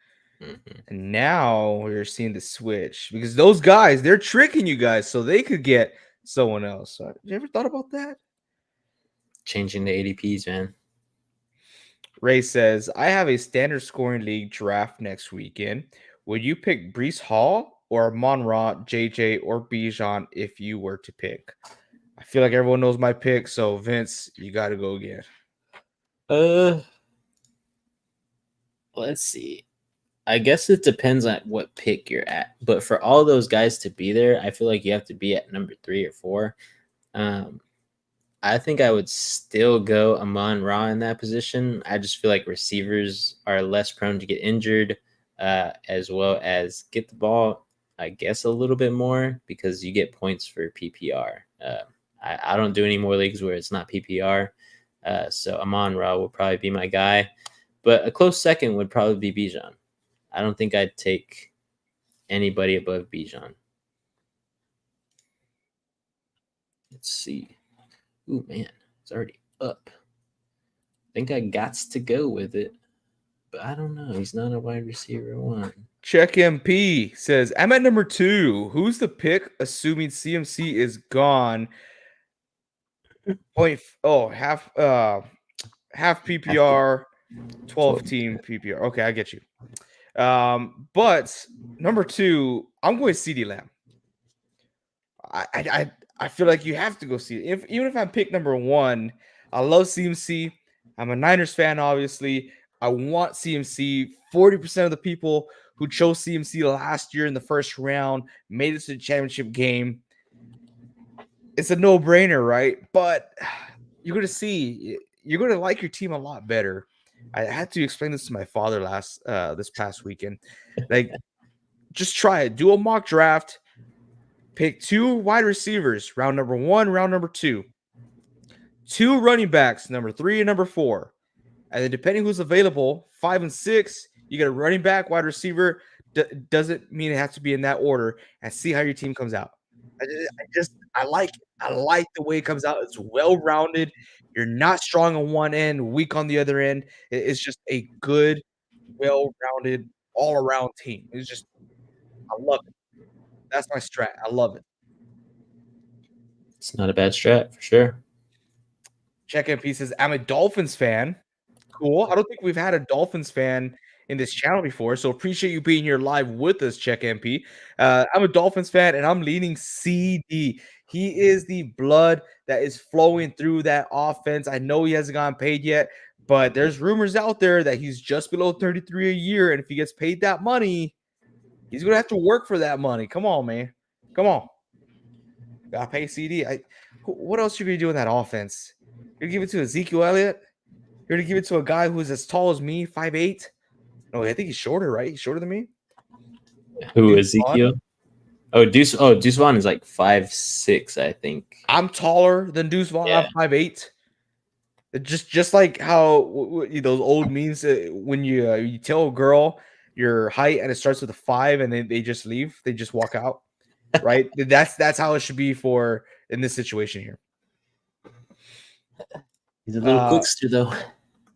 Mm-hmm. And now we're seeing the switch because those guys, they're tricking you guys so they could get someone else. You ever thought about that? Changing the ADPs, man. Ray says, I have a standard scoring league draft next weekend. Would you pick Brees Hall or Amon-Ra, JJ, or Bijan if you were to pick? I feel like everyone knows my pick, so Vince, you got to go again. Let's see. I guess it depends on what pick you're at. But for all those guys to be there, I feel like you have to be at number 3 or 4. Um, I think I would still go Amon Ra in that position. I just feel like receivers are less prone to get injured, as well as get the ball, I guess, a little bit more because you get points for PPR. I don't do any more leagues where it's not PPR. So Amon Ra will probably be my guy. But a close second would probably be Bijan. I don't think I'd take anybody above Bijan. Let's see. Ooh, man, it's already up. I think I got to go with it, but I don't know. He's not a wide receiver one. Check MP says, I'm at number 2. Who's the pick, assuming CMC is gone? Half PPR, 12 team PPR. Okay, I get you. But number 2, I'm going CD Lamb. I feel like you have to go see it. Even if I pick number 1, I love CMC. I'm a Niners fan, obviously. I want CMC. 40% of the people who chose CMC last year in the first round made it to the championship game. It's a no-brainer, right? But you're going to see, you're going to like your team a lot better. I had to explain this to my father this past weekend. Like, just try it. Do a mock draft. Pick 2 wide receivers, round number 1, round number 2. 2 running backs, number 3 and number 4. And then depending who's available, 5 and 6, you get a running back, wide receiver. Doesn't mean it has to be in that order, and see how your team comes out. I like it. I like the way it comes out. It's well-rounded. You're not strong on one end, weak on the other end. It's just a good, well-rounded, all-around team. It's just, I love it. That's my strat. I love it. It's not a bad strat for sure. Check-in pieces. I'm a Dolphins fan. Cool. I don't think we've had a Dolphins fan in this channel before, so appreciate you being here live with us, Check MP. I'm a Dolphins fan, and I'm leaning CD. He is the blood that is flowing through that offense. I know he hasn't gotten paid yet, but there's rumors out there that he's just below 33 a year, and if he gets paid that money, he's gonna have to work for that money. Come on, man. Come on. Gotta pay CD. What else are you gonna do in that offense? You're gonna give it to Ezekiel Elliott? You're gonna give it to a guy who's as tall as me, 5'8"? No, I think he's shorter, right? He's shorter than me. Who, Deuce Ezekiel? Vaughn. Deuce Vaughn is like 5'6", I think. I'm taller than Deuce Vaughn. Yeah. I'm 5'8". Just like how those old memes when you tell a girl your height and it starts with a 5 and then they just leave, they just walk out, right? That's how it should be for in this situation here. He's a little quickster though.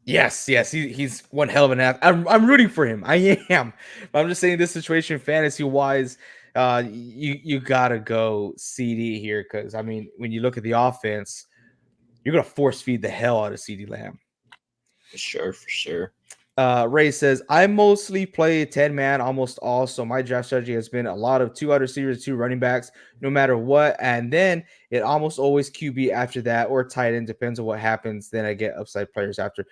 Yes, he's one hell of an athlete. I'm rooting for him. I am. But I'm just saying this situation fantasy wise, you gotta go CD here because I mean when you look at the offense, you're gonna force feed the hell out of CD Lamb. For sure. Ray says, I mostly play 10-man almost all, so my draft strategy has been a lot of 2 wide receivers, 2 running backs, no matter what. And then it almost always QB after that or tight end, depends on what happens. Then I get upside players after.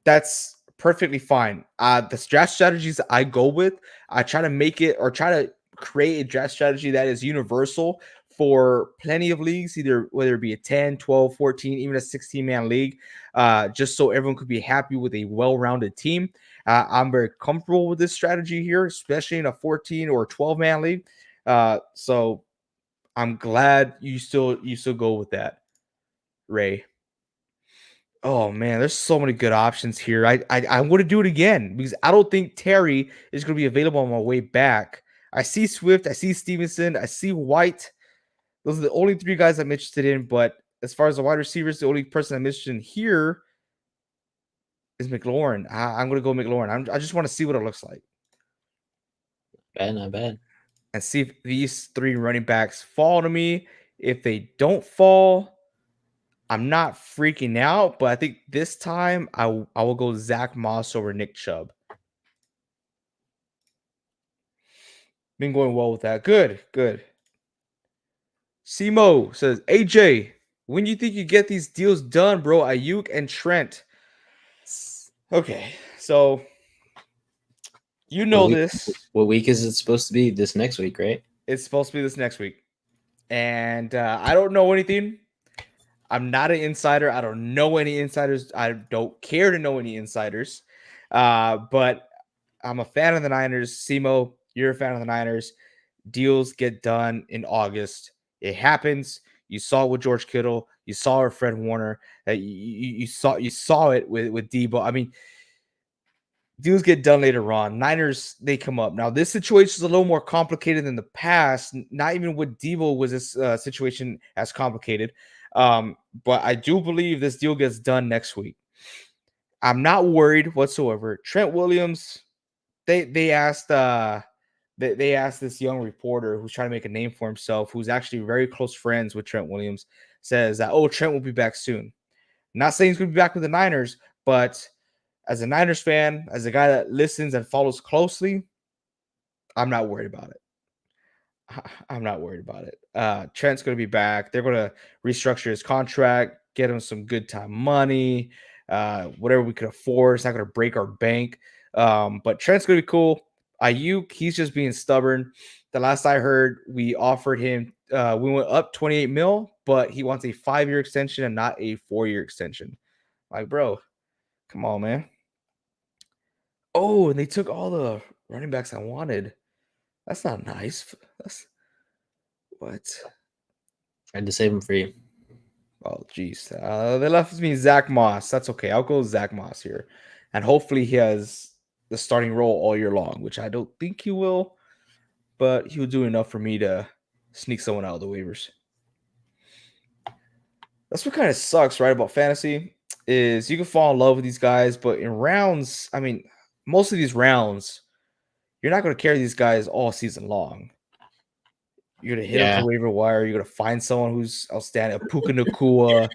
That's perfectly fine. The draft strategies I go with, I try to make it or try to create a draft strategy that is universal for plenty of leagues, either whether it be a 10, 12, 14, even a 16-man league, just so everyone could be happy with a well-rounded team. I'm very comfortable with this strategy here, especially in a 14 or 12-man league. So I'm glad you still go with that, Ray. Oh man, there's so many good options here. I want to do it again because I don't think Terry is going to be available on my way back. I see Swift, I see Stevenson, I see White. Those are the only 3 guys I'm interested in. But as far as the wide receivers, the only person I'm interested in here is McLaurin. I'm going to go McLaurin. I just want to see what it looks like. Not bad. And see if these 3 running backs fall to me. If they don't fall, I'm not freaking out. But I think this time I will go Zach Moss over Nick Chubb. Been going well with that. Good. Simo says, AJ, when do you think you get these deals done, bro? Ayuk and Trent. Okay, so You What know week? this. What week is it supposed to be? This next week, right? It's supposed to be this next week. And I don't know anything. I'm not an insider. I don't know any insiders. I don't care to know any insiders. But I'm a fan of the Niners. Simo, you're a fan of the Niners. Deals get done in August. It happens. You saw it with George Kittle. You saw it with Fred Warner. You saw it with Debo. I mean, deals get done later on. Niners, they come up. Now, this situation is a little more complicated than the past. Not even with Debo was this situation as complicated. But I do believe this deal gets done next week. I'm not worried whatsoever. Trent Williams, they asked they asked this young reporter who's trying to make a name for himself, who's actually very close friends with Trent Williams, says that, oh, Trent will be back soon. Not saying he's going to be back with the Niners, but as a Niners fan, as a guy that listens and follows closely, I'm not worried about it. I'm not worried about it. Trent's going to be back. They're going to restructure his contract, get him some good time money, whatever we could afford. It's not going to break our bank. But Trent's going to be cool. Ayuk, he's just being stubborn. The last I heard, we offered him, we went up 28 mil, but he wants a 5-year extension and not a 4-year extension. Like, bro, come on, man. Oh, and they took all the running backs I wanted. That's not nice. That's what? Tried to save him for you. Oh, geez. They left me Zach Moss. That's okay. I'll go with Zach Moss here. And hopefully he has the starting role all year long, which I don't think he will, but he will do enough for me to sneak someone out of the waivers. That's what kind of sucks, right, about fantasy is you can fall in love with these guys, but in rounds, I mean, most of these rounds, you're not going to carry these guys all season long. You're gonna hit up the Yeah. waiver wire. You're gonna find someone who's outstanding. Puka Nakua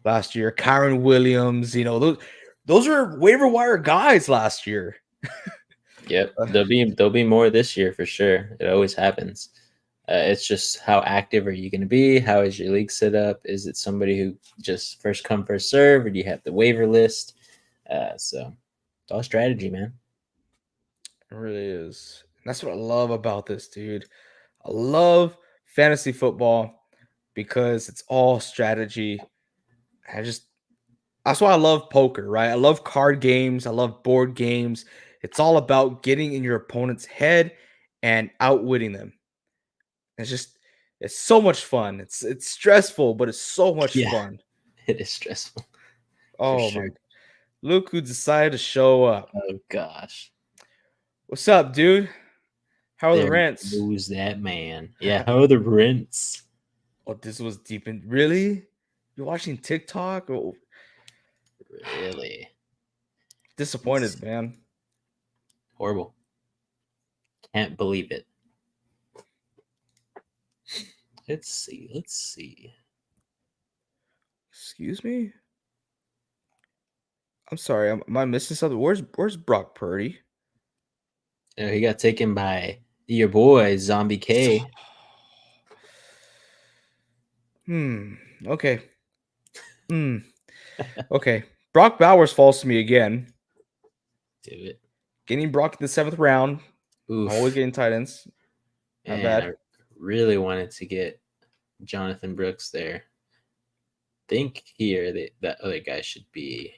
last year, Kyron Williams. You know those are waiver wire guys last year. Yep. There'll be more this year for sure. It always happens. It's just how active are you going to be? How is your league set up? Is it somebody who just first come first serve, or do you have the waiver list? So it's all strategy, man. It really is. And that's what I love about this, dude. I love fantasy football because it's all strategy. I just that's why I love poker, right? I love card games. I love board games. It's all about getting in your opponent's head and outwitting them. It's so much fun. It's stressful, but it's so much Yeah, fun. it is stressful for Oh my! sure. Look who decided to show up. Oh gosh, What's up, dude? How are the there rents? goes that man. Yeah, how are the rents? Oh, this was deep in. Really? You're watching TikTok? Oh, Really? It's disappointed, man. horrible. Can't believe it. Let's see. Let's see. Excuse me. I'm sorry. Am I missing something? Where's Brock Purdy? He got taken by your boy Zombie K. Okay. Hmm. Okay. Brock Bowers falls to me again. Do it. Getting Brock in the 7th round. Always Oof. getting tight ends. Not And bad. I really wanted to get Jonathan Brooks there. Think here that other guy should be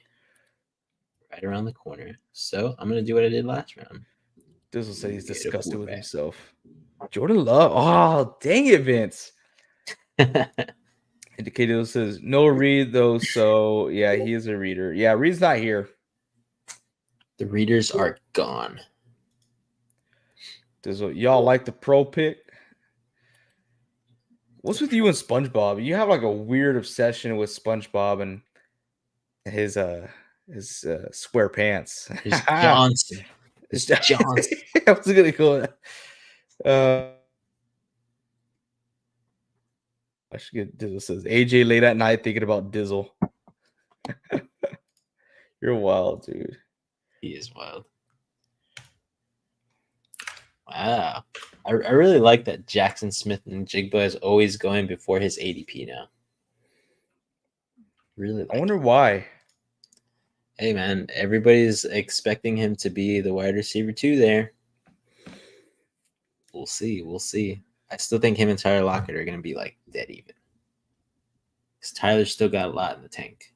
right around the corner. So I'm gonna do what I did last round. Dizzle said he's Get a disgusted with quarterback. himself. Jordan Love. Oh, dang it, Vince. Indicator says no read though, so yeah, he is a reader. Yeah, Reed's not here. The readers are gone. Y'all like the pro pick? What's with you and SpongeBob? You have like a weird obsession with SpongeBob and his square pants. It's Johnson. It's I Johnson. was gonna go. I should get Dizzle says AJ late at night thinking about Dizzle. You're wild, dude. He is wild. Wow. I really like that Jackson Smith and Jigba is always going before his ADP now. Really like I wonder it. why. Hey man, everybody's expecting him to be the wide receiver 2 there. We'll see. We'll see. I still think him and Tyler Lockett are going to be like dead even. Because Tyler's still got a lot in the tank.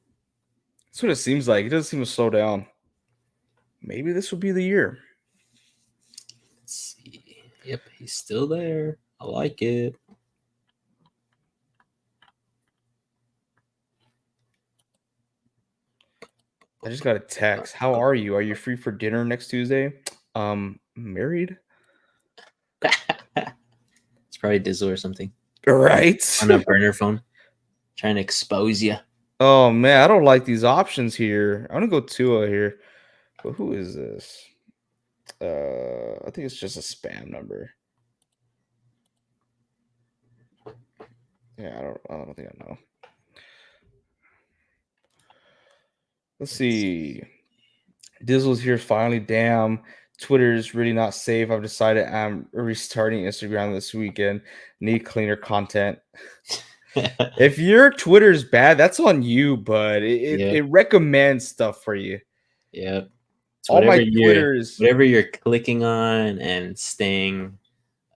That's what it seems like. He doesn't seem to slow down. Maybe this will be the year. Let's see. Yep, he's still there. I like it. I just got a text. How are you? Are you free for dinner next Tuesday? Married? It's probably Dizzle or something. Right. On a burner phone. Trying to expose you. Oh man, I don't like these options here. I'm gonna go Tua here. But who is this? I think it's just a spam number. Yeah, I don't think I know. Let's see. Dizzle's here finally. Damn. Twitter is really not safe. I've decided I'm restarting Instagram this weekend. Need cleaner content. If your Twitter's bad, that's on you, but it recommends stuff for you. Yeah. It's All my Twitters, whatever you're clicking on and staying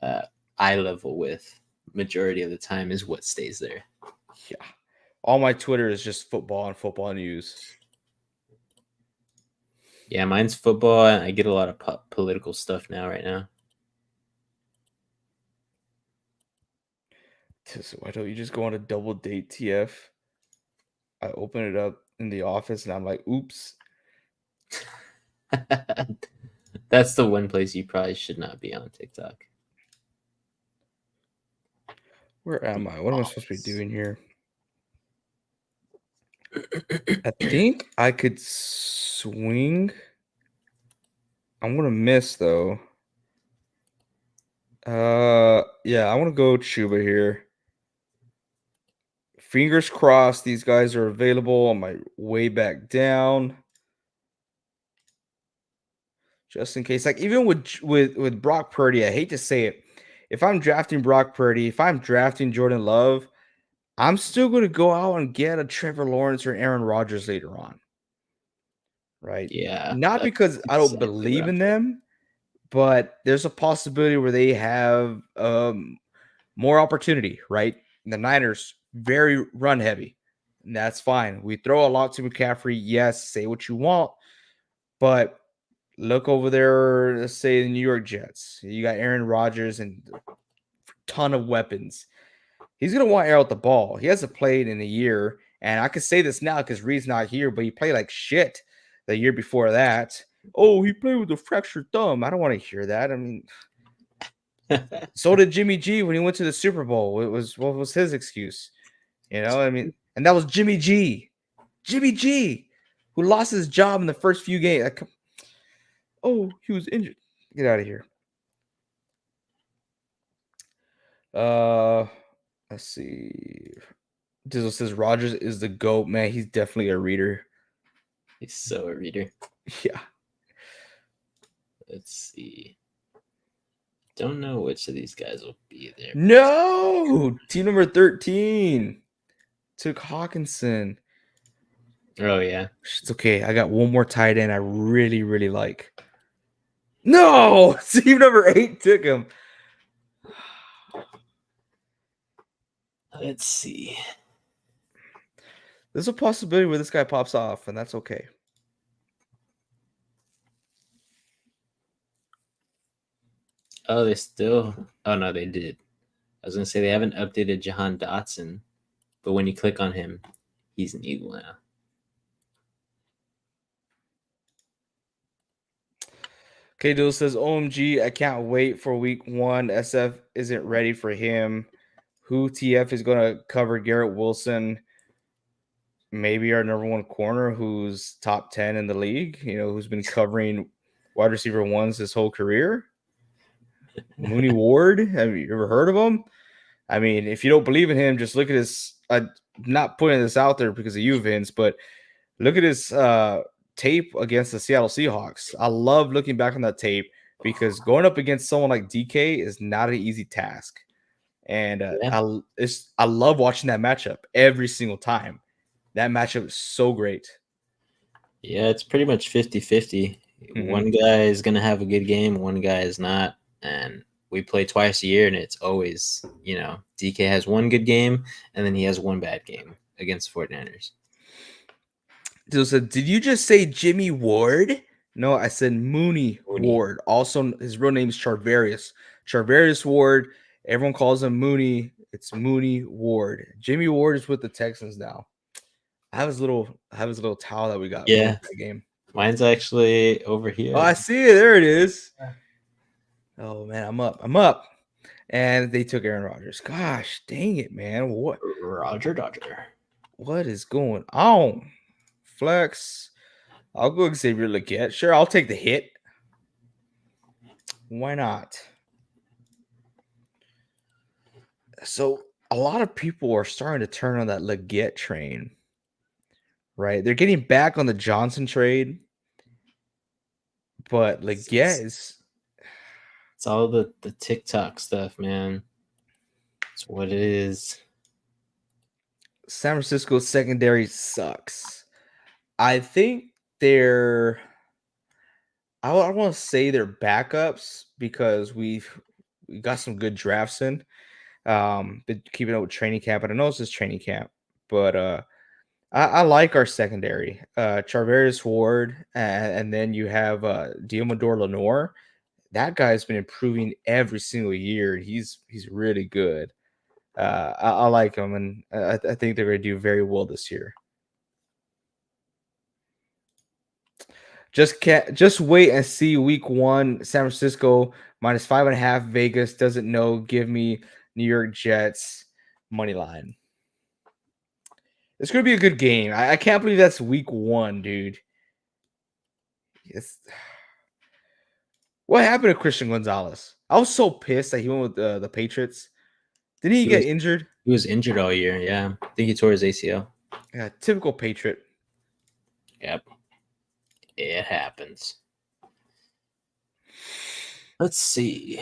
eye level with majority of the time is what stays there. Yeah. All my Twitter is just football and football news. Yeah, mine's football. I get a lot of political stuff right now. So why don't you just go on a double date, TF? I open it up in the office and I'm like, oops. That's the one place you probably should not be on TikTok. Where am I? What am I supposed to be doing here? I think I could swing. I'm gonna miss though. Yeah, I want to go Chuba here. Fingers crossed these guys are available on my way back down. Just in case. Like even with Brock Purdy, I hate to say it. If I'm drafting Brock Purdy, if I'm drafting Jordan Love, I'm still going to go out and get a Trevor Lawrence or Aaron Rodgers later on. Right? Yeah. Not because I don't believe in them, but there's a possibility where they have more opportunity, right? The Niners, very run heavy. And that's fine. We throw a lot to McCaffrey. Yes, say what you want. But look over there, let's say the New York Jets. You got Aaron Rodgers and a ton of weapons. He's going to want to air out the ball. He hasn't played in a year. And I can say this now because Reed's not here, but he played like shit the year before that. Oh, he played with a fractured thumb. I don't want to hear that. I mean, so did Jimmy G when he went to the Super Bowl. What was his excuse? You know, I mean, and that was Jimmy G, who lost his job in the first few games. Like, oh, he was injured. Get out of here. Let's see. Dizzle says Rodgers is the GOAT. Man, he's definitely a reader. He's so a reader. Yeah. Let's see. Don't know which of these guys will be there. No, team number 13 took Hawkinson. Oh yeah, it's okay. I got one more tight end I really, really like. No, team number 8 took him. Let's see. There's a possibility where this guy pops off, and that's okay. Oh, they still. Oh no, they did. I was gonna say they haven't updated Jahan Dotson, but when you click on him, he's an Eagle now. K Dill says, OMG, I can't wait for week 1. SF isn't ready for him. Who TF is going to cover Garrett Wilson? Maybe our number 1 corner who's top 10 in the league, you know, who's been covering wide receiver ones his whole career. Mooney Ward. Have you ever heard of him? I mean, if you don't believe in him, just look at his not putting this out there because of you, Vince, but look at his tape against the Seattle Seahawks. I love looking back on that tape because going up against someone like DK is not an easy task. And I love watching that matchup every single time. That matchup is so great. Yeah, it's pretty much 50-50. One guy is going to have a good game, one guy is not. And we play twice a year, and it's always, DK has one good game, and then he has one bad game against the 49ers. Dude said, did you just say Jimmy Ward? No, I said Mooney Ward. Also, his real name is Charvarius. Charvarius Ward. Everyone calls him Mooney. It's Mooney Ward. Jimmy Ward is with the Texans now. I have his little towel that we got from that game. Mine's actually over here. Oh, I see it. There it is. Oh man, I'm up. And they took Aaron Rodgers. Gosh, dang it, man. What? Roger Dodger. What is going on? Flex. I'll go Xavier Legette. Sure, I'll take the hit. Why not? So a lot of people are starting to turn on that Legette train, right? They're getting back on the Johnson trade, but Legette is. It's all the TikTok stuff, man. It's what it is. San Francisco's secondary sucks. I think they're. I want to say they're backups because we got some good drafts in. Been keeping up with training camp, and I know it's just training camp, but I like our secondary. Charvarius Ward, and then you have Diomedor Lenore. That guy's been improving every single year. He's really good. I like him, and I think they're going to do very well this year. Just wait and see week 1. San Francisco -5.5. Vegas doesn't know. Give me New York Jets money line. It's going to be a good game. I can't believe that's week 1, dude. What happened to Christian Gonzalez? I was so pissed that he went with the Patriots. Didn't he get injured? He was injured all year, yeah. I think he tore his ACL. Yeah, typical Patriot. Yep. It happens. Let's see.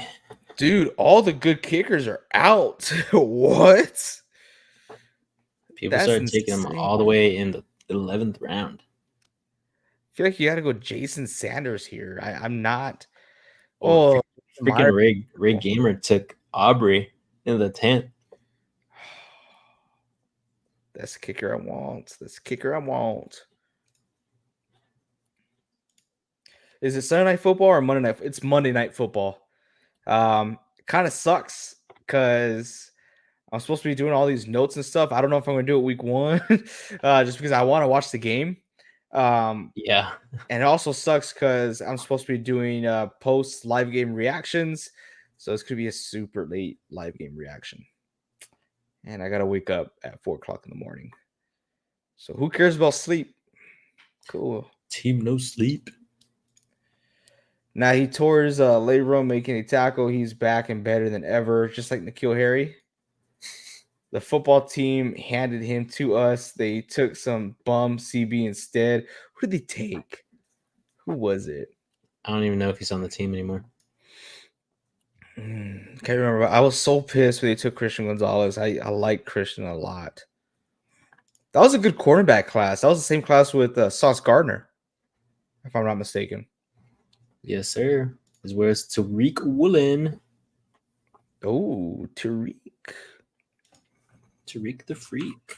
Dude, all the good kickers are out. What? People started taking them all the way in the 11th round. I feel like you got to go Jason Sanders here. I'm not. Freaking Ray Gamer took Aubrey in the 10th. That's the kicker I want. Is it Sunday Night Football or Monday Night? It's Monday Night Football. Kind of sucks because I'm supposed to be doing all these notes and stuff. I don't know if I'm going to do it week 1 just because I want to watch the game. Yeah. And it also sucks because I'm supposed to be doing post live game reactions. So it's going to be a super late live game reaction. And I got to wake up at 4 o'clock in the morning. So who cares about sleep? Cool. Team no sleep. Now he tore his labrum making a tackle. He's back and better than ever, just like N'Keal Harry. The football team handed him to us. They took some bum CB instead. Who did they take? Who was it? I don't even know if he's on the team anymore. Can't remember. I was so pissed when they took Christian Gonzalez. I like Christian a lot. That was a good cornerback class. That was the same class with Sauce Gardner, if I'm not mistaken. Yes, sir. Is where it's Tariq Woolen. Oh, Tariq. Tariq the Freak.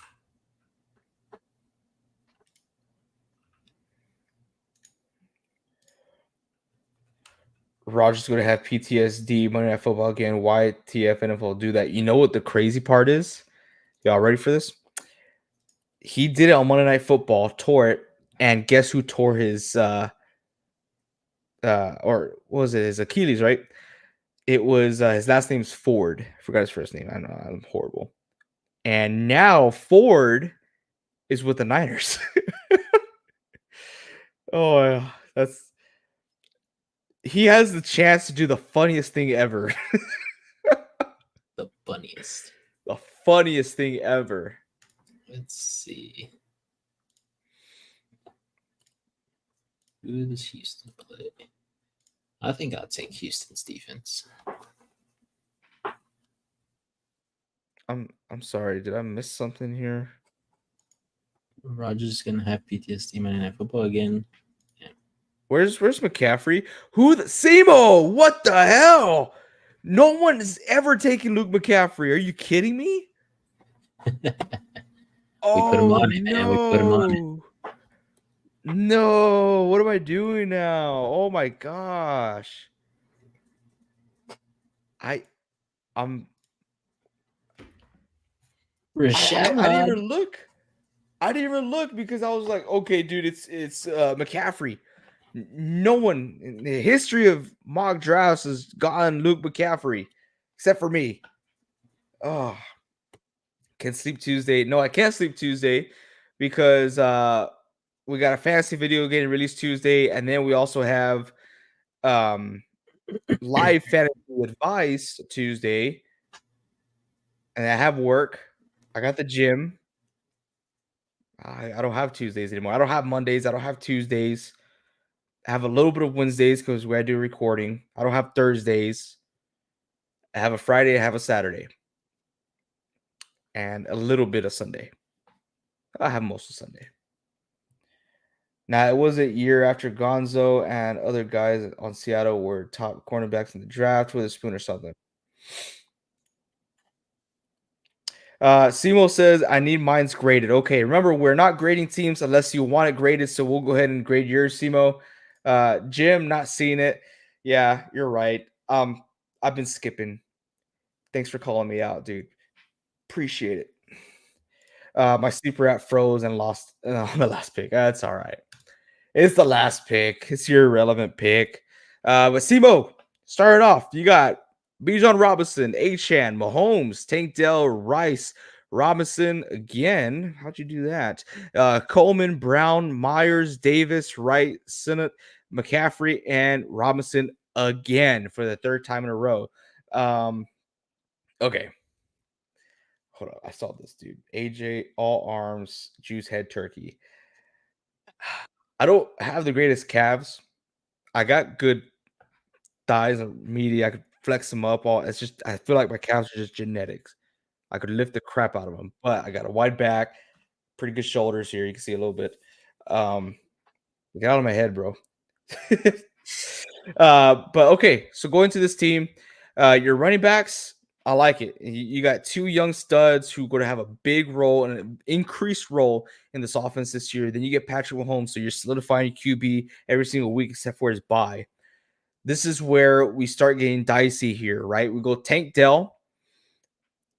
Roger's going to have PTSD Monday Night Football again. Why TF NFL do that? You know what the crazy part is? Y'all ready for this? He did it on Monday Night Football, tore it, and guess who tore his or what was it? His Achilles, right? It was his last name's Ford. I forgot his first name. I know I'm horrible. And now Ford is with the Niners. Oh, he has the chance to do the funniest thing ever. The funniest. The funniest thing ever. Let's see. Who does Houston play? I think I'll take Houston's defense. I'm sorry. Did I miss something here? Rogers is gonna have PTSD Monday Night Football again. Yeah. Where's McCaffrey? Simo? What the hell? No one has ever taken Luke McCaffrey. Are you kidding me? We put him Oh on it, man. We put him on it. no. No, what am I doing now? Oh my gosh. I I'm I didn't Rashad. even look. I didn't even look because I was like, okay, dude, it's McCaffrey. No one in the history of mock drafts has gotten Luke McCaffrey, except for me. Oh, can sleep Tuesday. No, I can't sleep Tuesday because we got a fantasy video getting released Tuesday, and then we also have um live fantasy advice Tuesday, and I have work. I got the gym. I don't have Tuesdays anymore. I don't have Mondays. I don't have Tuesdays. I have a little bit of Wednesdays because where I do recording. I don't have Thursdays. I have a Friday. I have a Saturday, and a little bit of Sunday. I have most of Sunday. Now it was a year after Gonzo and other guys on Seattle were top cornerbacks in the draft with a spoon or something. Simo says, I need mines graded. Okay, remember, we're not grading teams unless you want it graded, so we'll go ahead and grade yours, Simo. Jim, not seeing it. Yeah, you're right. I've been skipping. Thanks for calling me out, dude. Appreciate it. My sleeper app froze and lost on the last pick. That's all right. It's the last pick. It's your irrelevant pick. But Simo, started off. You got Bijan Robinson, Achan, Mahomes, Tank Dell, Rice, Robinson again. How'd you do that? Coleman, Brown, Myers, Davis, Wright, Sinnott, McCaffrey, and Robinson again for the third time in a row. Okay. Hold on. I saw this dude. AJ, all arms, juice head turkey. I don't have the greatest calves. I got good thighs and meaty. I could flex them up. All it's just I feel like my calves are just genetics. I could lift the crap out of them, but I got a wide back, pretty good shoulders here. You can see a little bit. Get out of my head, bro. But okay, so going to this team, your running backs, I like it. You got two young studs who are going to have a big role and an increased role in this offense this year. Then you get Patrick Mahomes, so you're solidifying your QB every single week except for his bye. This is where we start getting dicey here, right? We go Tank Dell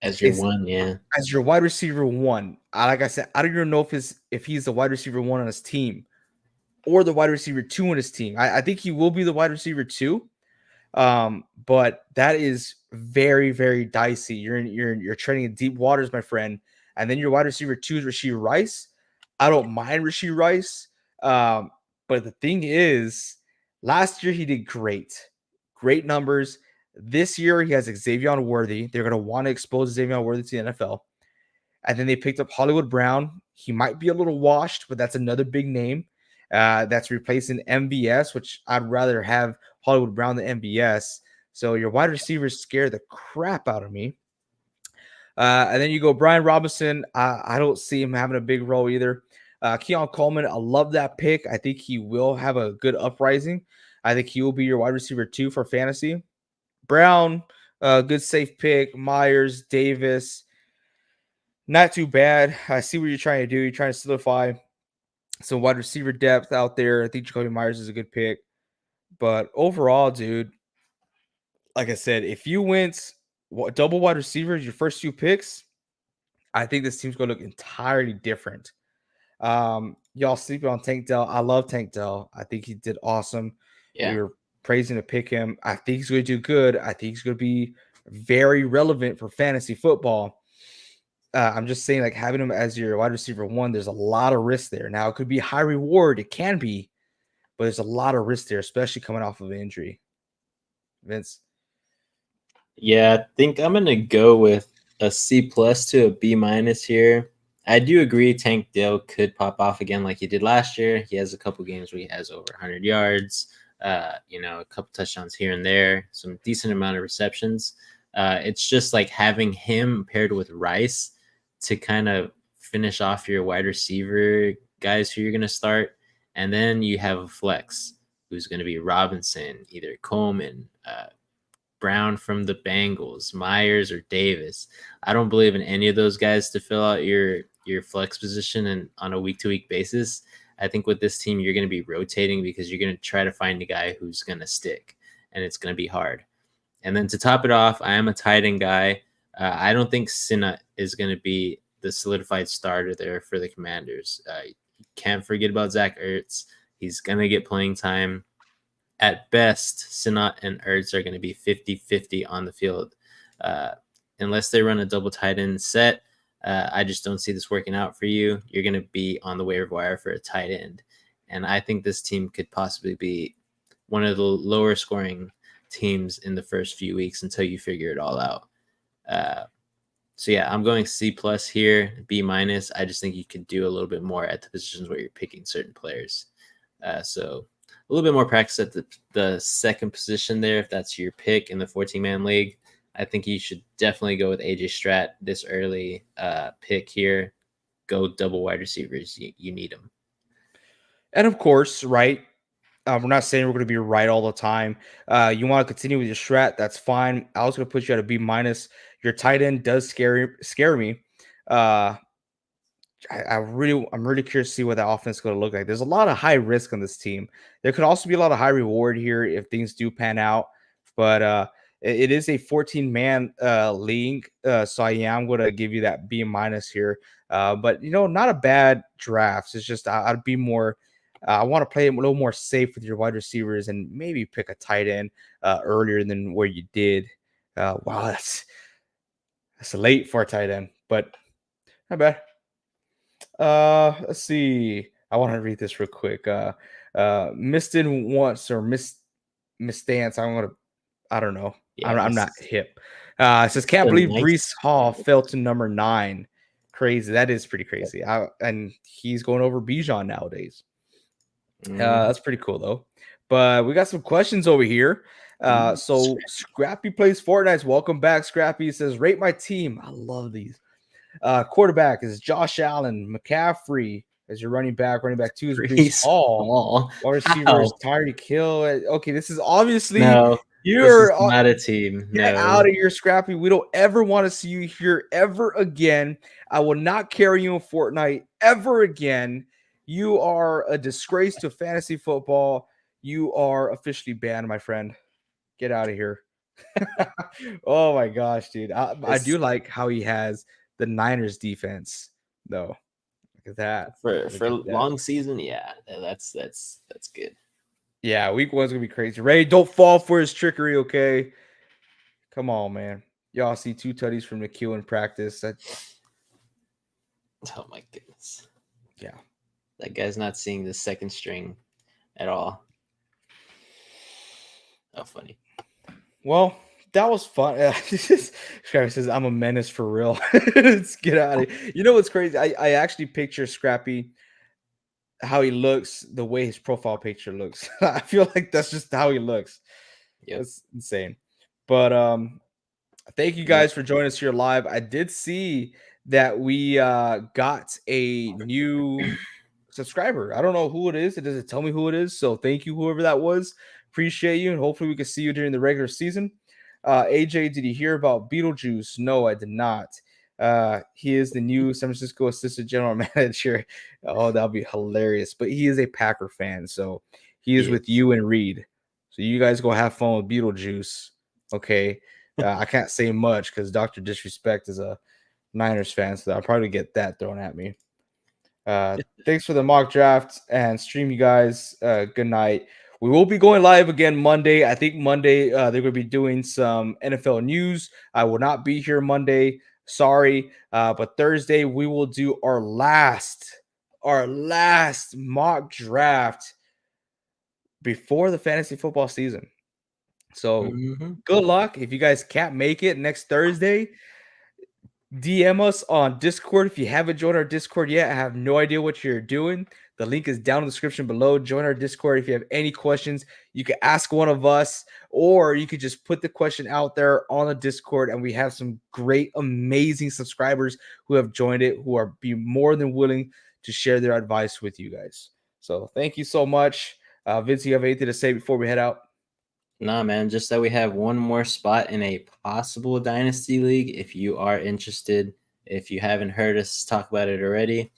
As your is one, yeah. as your wide receiver one. Like I said, I don't even know if he's the wide receiver one on his team or the wide receiver two on his team. I think he will be the wide receiver two. But that is very, very dicey. You're treading in deep waters, my friend. And then your wide receiver two is Rashee Rice. I don't mind Rashee Rice. But the thing is, last year he did great numbers. This year he has Xavier Worthy. They're gonna want to expose Xavier Worthy to the NFL. And then they picked up Hollywood Brown. He might be a little washed, but that's another big name that's replacing MVS, which I'd rather have Hollywood Brown than MVS. So your wide receivers scare the crap out of me. And then you go Brian Robinson. I don't see him having a big role either. Keon Coleman, I love that pick. I think he will have a good uprising. I think he will be your wide receiver two for fantasy. Brown, good safe pick. Myers, Davis, not too bad. I see what you're trying to do. You're trying to solidify some wide receiver depth out there. I think Jacoby Myers is a good pick. But overall, dude, like I said, if you went double wide receivers, your first two picks, I think this team's going to look entirely different. Y'all sleeping on Tank Dell. I love Tank Dell. I think he did awesome. We Yeah. were praising to pick him. I think he's going to do good. I think he's going to be very relevant for fantasy football. I'm just saying, like having him as your wide receiver one, there's a lot of risk there. Now it could be high reward, it can be, but there's a lot of risk there, especially coming off of an injury. Vince, Yeah, I think I'm gonna go with a C plus to a B minus here. I do agree Tank Dell could pop off again like he did last year. He has a couple games where he has over 100 yards, a couple touchdowns here and there, some decent amount of receptions. It's just like having him paired with Rice to kind of finish off your wide receiver guys who you're gonna start, and then you have a flex who's gonna be Robinson, either Coleman, Brown from the Bengals, Myers or Davis. I don't believe in any of those guys to fill out your flex position and on a week-to-week basis. I think with this team, you're going to be rotating because you're going to try to find a guy who's going to stick, and it's going to be hard. And then to top it off, I am a tight end guy. I don't think Sinna is going to be the solidified starter there for the Commanders. You can't forget about Zach Ertz. He's going to get playing time. At best, Sinna and Ertz are going to be 50-50 on the field. Unless they run a double tight end set, I just don't see this working out for you. You're going to be on the waiver wire for a tight end. And I think this team could possibly be one of the lower scoring teams in the first few weeks until you figure it all out. So yeah, I'm going C plus here, B minus. I just think you could do a little bit more at the positions where you're picking certain players. So a little bit more practice at the second position there, if that's your pick in the 14-man league. I think you should definitely go with AJ Strat this early pick here. Go double wide receivers. You need them. And of course, right, we're not saying we're going to be right all the time. You want to continue with your strat, that's fine. I was going to put you at a B minus. Your tight end does scare me. I'm really curious to see what that offense is going to look like. There's a lot of high risk on this team. There could also be a lot of high reward here if things do pan out. But it is a 14-man league, so I am going to give you that B minus here. But not a bad draft. It's just I'd be more. I want to play a little more safe with your wide receivers and maybe pick a tight end earlier than where you did. Wow, that's late for a tight end, but not bad. Let's see. I want to read this real quick. Miston wants or Misstance. I don't know. Yeah, I'm not hip. It says can't believe Breece Hall fell to number 9. Crazy. That is pretty crazy. And he's going over Bijan nowadays. That's pretty cool though. But we got some questions over here. So Scrappy plays Fortnite. Welcome back, Scrappy. He says, rate my team. I love these. Quarterback is Josh Allen. McCaffrey as your running back. Running back 2 is Breece Hall. Wide receiver is Tyreek Hill. Okay, this is obviously you're not a team. Get out of here, Scrappy. We don't ever want to see you here ever again. I will not carry you in Fortnite ever again. You are a disgrace to fantasy football. You are officially banned, my friend. Get out of here. Oh my gosh, dude. I do like how he has the Niners defense, though. Look at that. For a long season, yeah. That's good. Yeah, week 1's gonna be crazy. Ray, don't fall for his trickery, okay? Come on, man. Y'all see 2 tutties from Nikhil in practice. Oh my goodness. Yeah. That guy's not seeing the second string at all. Oh, funny. Well, that was fun. Scrappy says, I'm a menace for real. Let's get out of here. You know what's crazy? I actually picture Scrappy, how he looks, the way his profile picture looks. I feel like that's just how he looks. Yep. That's insane. But thank you guys for joining us here live. I did see that we got a new subscriber. I don't know who it is. It doesn't tell me who it is. So thank you, whoever that was. Appreciate you. And hopefully we can see you during the regular season. AJ, did you hear about Beetlejuice? No, I did not. He is the new San Francisco assistant general manager. Oh, that'll be hilarious. But he is a Packer fan. So he is with you and Reed. So you guys go have fun with Beetlejuice. Okay. I can't say much because Dr. Disrespect is a Niners fan. So I'll probably get that thrown at me. Thanks for the mock draft and stream, you guys. Good night. We will be going live again Monday. I think Monday they're going to be doing some NFL news. I will not be here Monday. Sorry. But Thursday we will do our last mock draft before the fantasy football season. So good luck. If you guys can't make it next Thursday, DM us on Discord. If you haven't joined our Discord yet, I have no idea what you're doing. The link is down in the description below. Join our Discord. If you have any questions, you can ask one of us, or you could just put the question out there on the Discord. And we have some great, amazing subscribers who have joined it, who are be more than willing to share their advice with you guys. So thank you so much. Vince, you have anything to say before we head out? Nah, man, just that we have one more spot in a possible dynasty league. If you are interested, if you haven't heard us talk about it already,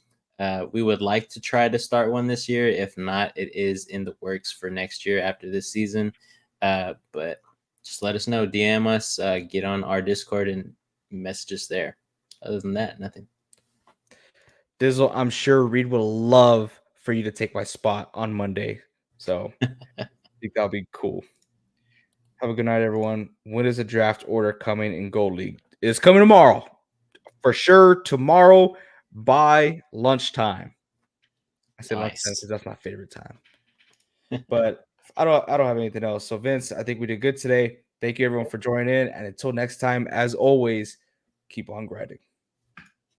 we would like to try to start one this year. If not, it is in the works for next year after this season. But just let us know, DM us, get on our Discord and message us there. Other than that, nothing. Dizzle, I'm sure Reed would love for you to take my spot on Monday. So I think that'll be cool. Have a good night, everyone. When is the draft order coming in Gold League? It's coming tomorrow. For sure, tomorrow by lunchtime. I said lunchtime Nice. because that's my favorite time. But I don't have anything else. So Vince, I think we did good today. Thank you everyone for joining in. And until next time, as always, keep on grinding.